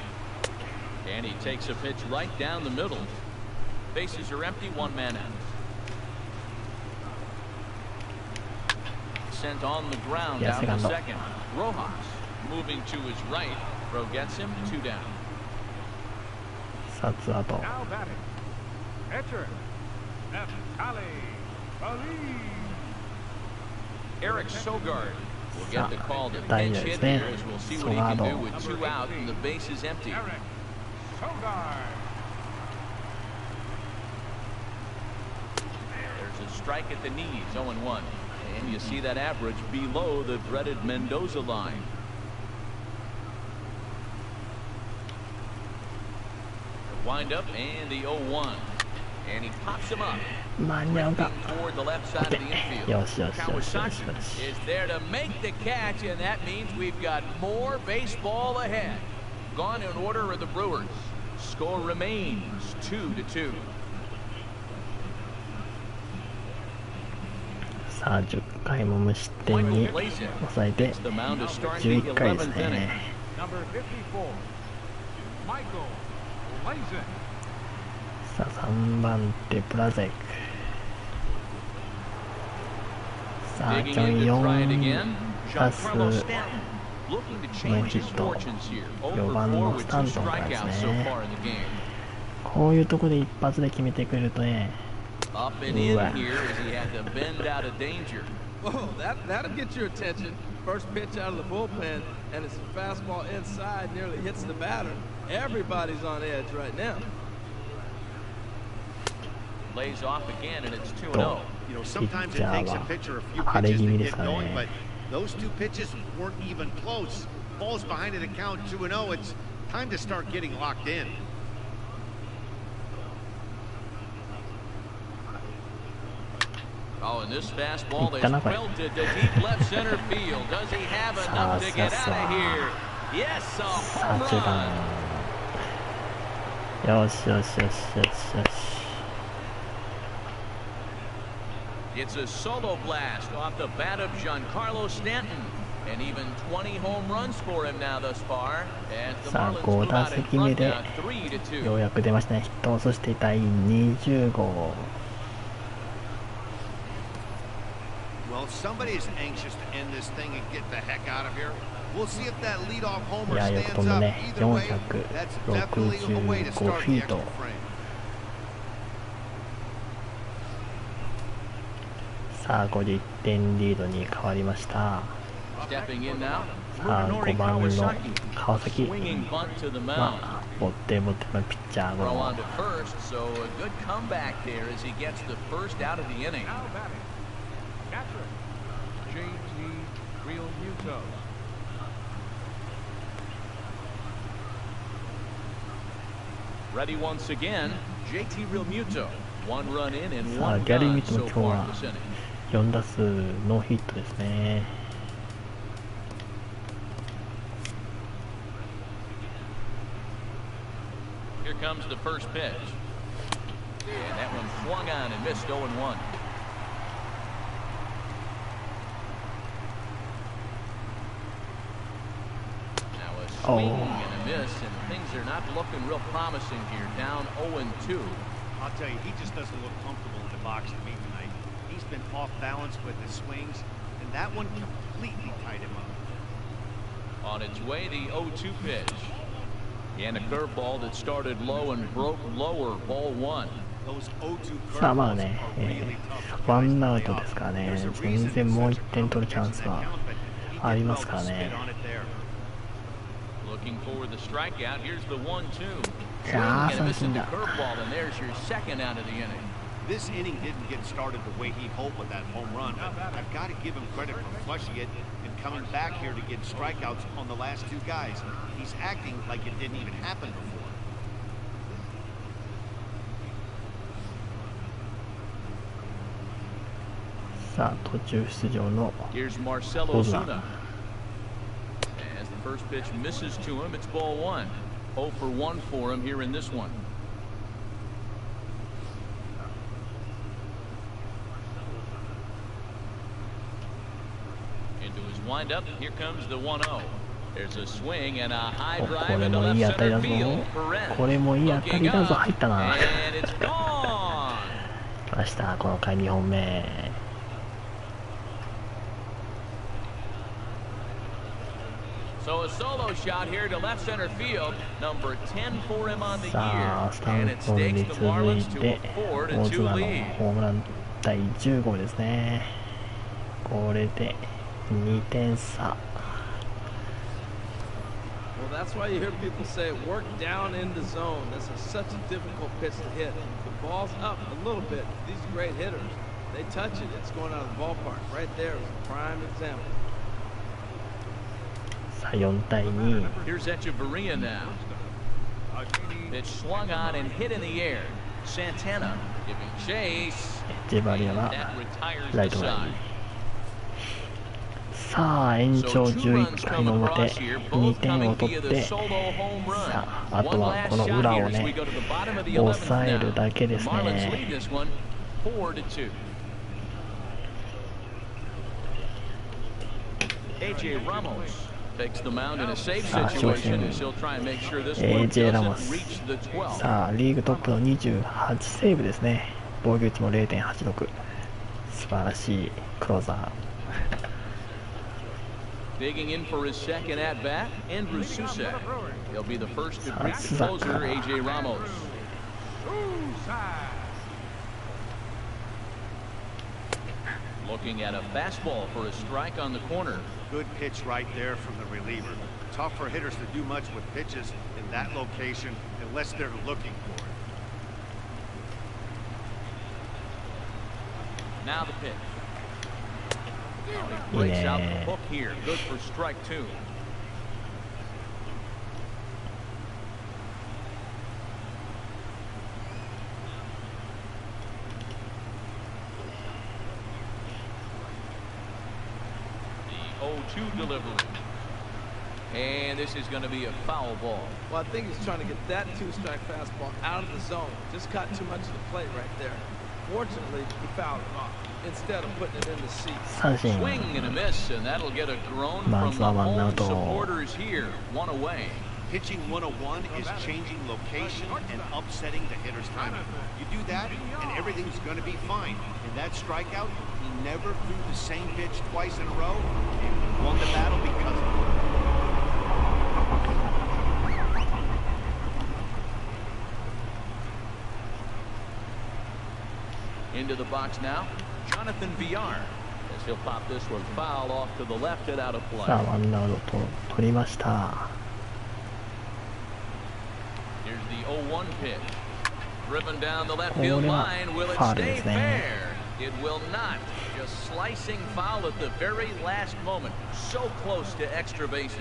And he takes a pitch right down the middle. Bases are empty, one man out. Sent on the ground down to second. Rojas moving to his right. Throw gets him, 2 down. さあ、ツーアウト。 Now batting, pitcher, Neftali Feliz. Eric Sogard will get the call to 大 pinch 事で hit すね。 here as we'll see what he can do with 2 out and the base is empty. Eric Sogard. There's a strike at the knees, 0-1. And you see that average below the dreaded Mendoza line. The windup and the 0-1. And he pops him up. 間に合うか。 Toward the left side of the infield. よしよしよしよしよ Kawasaki し。 is there to make the catch, and that means we've got more baseball ahead. Gone in order of the Brewers. Score remains 2-2. さあ、10回も無失点に抑えて The mound to start the 11回です 11th inning. ね。 Number 54, Michael Blazin. さあ、3番手プラゼック。さあ、 Digging ジョ in ン to try it 4 again. 打数 Giancarlo Stanton looking to change his fortunes here. 4番 0 for 4の with スタン 2 トンからです strikeouts so ね。 far in the game. こういうところで一発で決めてくれるとね、 Up and in here as he had to bend out of danger. Whoa, that'll get your attention. First pitch out of the bullpen, and it's a fastball inside, nearly hits the batter. Everybody's on edge right now. Lays off again, and it's 2-0. You know, sometimes it takes a pitcher a few pitches to get going, but those 2 pitches weren't even close. Ball's behind it at count 2-0. It's time to start getting locked in. Oh, and this fastball is belted to deep left center field. Does he have enough to get out of here? Yes, a home 8番。 run. よしよしよしよしよし。 It's a solo blast off the bat of Giancarlo Stanton. And even 20 home runs for him now thus far. As the さあ、 Marlins 5 move 打 out in 席目 front で now 3-2. ようやく出ましたね、ヒット。そして第20号。 Well, somebody is anxious to end this thing and get the heck out of here. We'll see if that leadoff homer いや、よく stands 飛んだ up. ね。 Either way, that's definitely a way to 465 start フ the ィー extra ト。 frame. さあ、これで1点リードに変わりました。 Stepping in now. さあ、5番の Kawasaki. 川崎。 Swinging bunt to the ま mound. あ、ボッテボテのピッチャー Throw の on to first, so a good comeback there as he gets the first out of the inning. Now batting, catcher, JT Realmuto. Ready once again, JT Realmuto. 1 run in and さあ、 1 ギャリー・ミ gone ットも so 今日 far は in this inning. 4打数ノーヒットですね。 Here comes the first pitch. And that one swung on and missed 0-1. Now a swing and a miss, and things are not looking real promising here. Down 0-2. I'll tell you, he just doesn't look comfortable in the box to me tonight. He's been off balance with his swings, and that one completely tied him up. On its way, the 0-2 pitch. And a curveball that started low and broke lower, ball 1. Those 0-2さあ、まあ curveballs ね、 are really tough. ワンアウトですからね、全然もう1点取るチャンスはありますからね。 Looking for the strikeout. Here's the 1-2. いやー、 And 三 missing 振 the だ。 curveball, and there's your second out of the inning. This inning didn't get started the way he hoped with that home run, but I've got to give him credit for flushing it and coming back here to get strikeouts on the last 2 guys. He's acting like it didn't even happen before. さあ途中出場の Here's Marcell オズナ。 Ozuna. As the first pitch misses to him, it's ball one. 0 for 1 for him here in this one. Into his windup, here comes the 1-0. There's a swing and a high こ drive れ into もい left い当たり center だぞ。 field. Perez これもいい当たり looking だぞ。 up, 入ったな。 and it's gone. 来ました、この回2本目。 So a solo shot here to left center field, number 10 for him on the さあス year, タ and ン it ドに stakes the 続い Marlins to て a オ 4-2 ズナの lead. ホームラン第10号ですね。これで2点差。 Well, that's why you hear people say work down in the zone. That's such a difficult pitch to hit. The ball's up a little bit. These great hitters, they touch it, it's going out of the ballpark. Right there is a prime example. さあ4対2。 Here's Echeverria now. Pitch swung on and hit in the air. Santana giving chase. エチェバリア And は that retires ライ the トフライ。 side. さあ延 So 長 two runs 11回の come 表 across here, 2 both 点 coming を取 via っ the て solo home run. さああと One は last この shot 裏 here を as we ね go to the bottom of the 抑 11th える now. だけで The す Marlins ね。 lead this one 4-2. AJ Ramos takes the mound in a safe situation as he'll try and make sure this one AJ ラモ doesn't ス reach the 12. さあリーグトップの28セーブですね。防御率も 0.86。素晴らしいクローザー。 Digging in for his second at bat, Andrew Susak. He'll be the first to greet the closer, AJ Ramos. Looking at a fastball for a strike on the corner. Good pitch right there from the reliever. Tough for hitters to do much with pitches in that location unless they're looking for it. Now the pitch. Oh, he breaks out the hook here. Good for strike two. The 0-2 delivery. And this is going to be a foul ball. Well, I think he's trying to get that two-strike fastball out of the zone. Just caught too much of the plate right there. Fortunately, he fouled it off instead of putting it in the seats. 三振。 Swing and a miss, and that'll get a groan from the まずはワンアウ home ト。 supporters here. One away. Pitching 101 is changing location and upsetting the hitter's timing. You do that, and everything's going to be fine. In that strikeout, he never threw the same pitch twice in a row, and he won the battle because of it. Into the box now, Jonathan Villar. As he'll pop this one foul off to the left and out of play. さあワンアウト取りました。 Here's the 0-1 pitch. Driven down the left これ field は line. Will フ it ァウル stay ですね。 fair? It will not. Just slicing foul at the very last moment. So close to extra bases.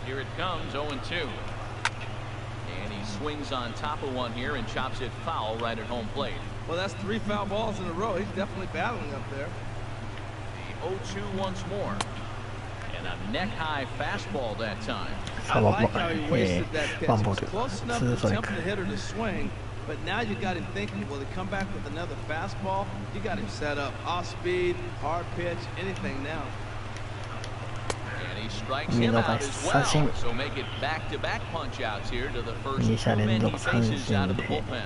Here it comes, 0-2. And he swings on top of one here and chops it foul right at home plate. Well, that's 3 foul balls in a row. He's definitely battling up there. The 0-2 once more. And a neck-high fastball that time. さ I あワン like how he wasted that pitch. ワン It ボ was ール close enough ツー to ストライ tempt ク。 the hitter to swing, but now you got him thinking, will he come back with another fastball? You got him set up. Off speed, hard pitch, anything now. And he strikes him out as well. So make it back-to-back punch-outs here to the first 2者 two 連 men he 続三 faces out 振 of the で bullpen.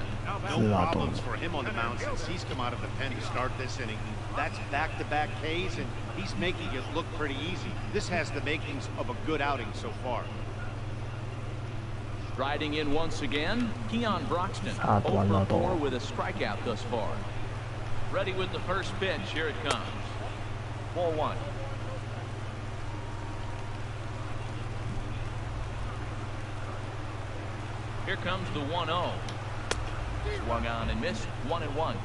ツ No ーアウト。 problems for him on the mound since he's come out of the pen to start this inning. That's back-to-back Ks, and he's making it look pretty easy. This has the makings of a good outing so far. Striding in once again, Keon Broxton. さああとワンアウ 0 for 4 ト。 with a strikeout thus far. Ready with the first pitch. Here it comes. 4-1. Here comes the 1-0. Swung on and missed. 1-1.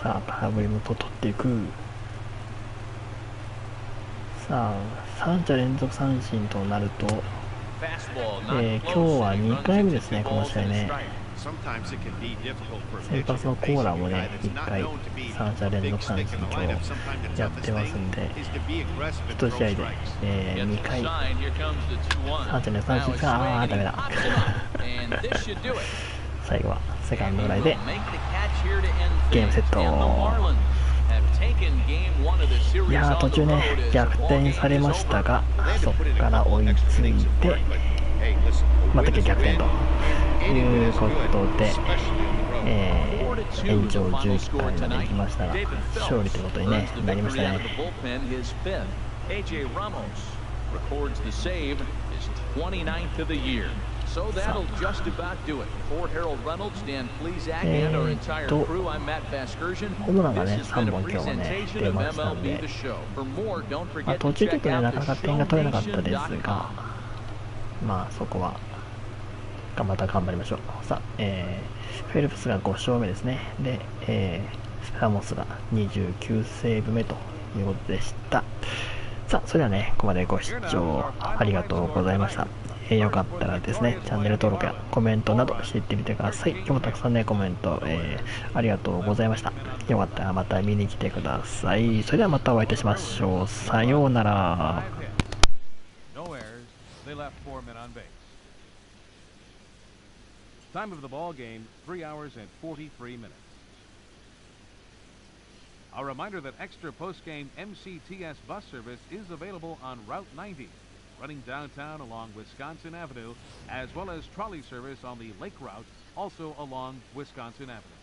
さあ空振りも取っていく。さあ3者連続三振となると、 Fastball 今 not 日 close, は and he 2 runs 回目 into ですね、 two この balls 試合 and a ね。 strike. sometimes it can be difficult for a 先 pitcher 発の to コ face ー a ラーも guy ね、 that's 1 not 回 known to be 3者 a 連 big 続三 stick 振 in 今 the 日 lineup. Sometimes the やって toughest ます thing んで、 is to be aggressive and 1 throw 試合で、 strikes. 2回 Sign, here comes the 2-1. 3者連続 Now 三 he's 振か、あー、ダ swinging, メ he だ。 pops him up, and this should do it. 最後はセカン And ド he フライ will で make the catch here to end ゲームセ things. ット。 And the Marlins have taken game 1 of the い series やー、 on 途 the 中 road ね、 as the 逆 ball 転 game され is ました over. が、 Well, they had そ to こ put in か a ら couple 追い extra つ innings い of て、 work, but hey, listen, a また win is 逆 a 転 win. と Any い win う is こ good, とで、 especially on the road. 延長11回まで行きましたが、勝利ということに、ね、なりましたね。 AJ Ramos records the save, his 29th of the year. So that'll just about do it. For Harold Reynolds, Dan Plesac, and our entire crew, I'm Matt Vasgersian. ホームランがね、This has been 3 a 本今日はね、 presentation 出 of ましたん MLB で、 The Show. For more, don't まあ、 forget 途 to 中ちょっ check とね、な out かなか the 点が取れなかったです shownation.com. が、まあそこはまた頑張りましょう。さあ、フェルプスが5勝目ですね。で、ラモスが29セーブ目ということでした。さあ、それではね、ここまでご視聴ありがとうございました。よかったらですね、チャンネル登録やコメントなどしていってみてください。今日もたくさんね、コメント、ありがとうございました。よかったらまた見に来てください。それではまたお会いいたしましょう。さようなら。No errors. They left 4 men on base. Time of the ball game, 3 hours and 43 minutes. A reminder that extra post-game MCTS bus service is available on Route 90, running downtown along Wisconsin Avenue, as well as trolley service on the Lake Route, also along Wisconsin Avenue.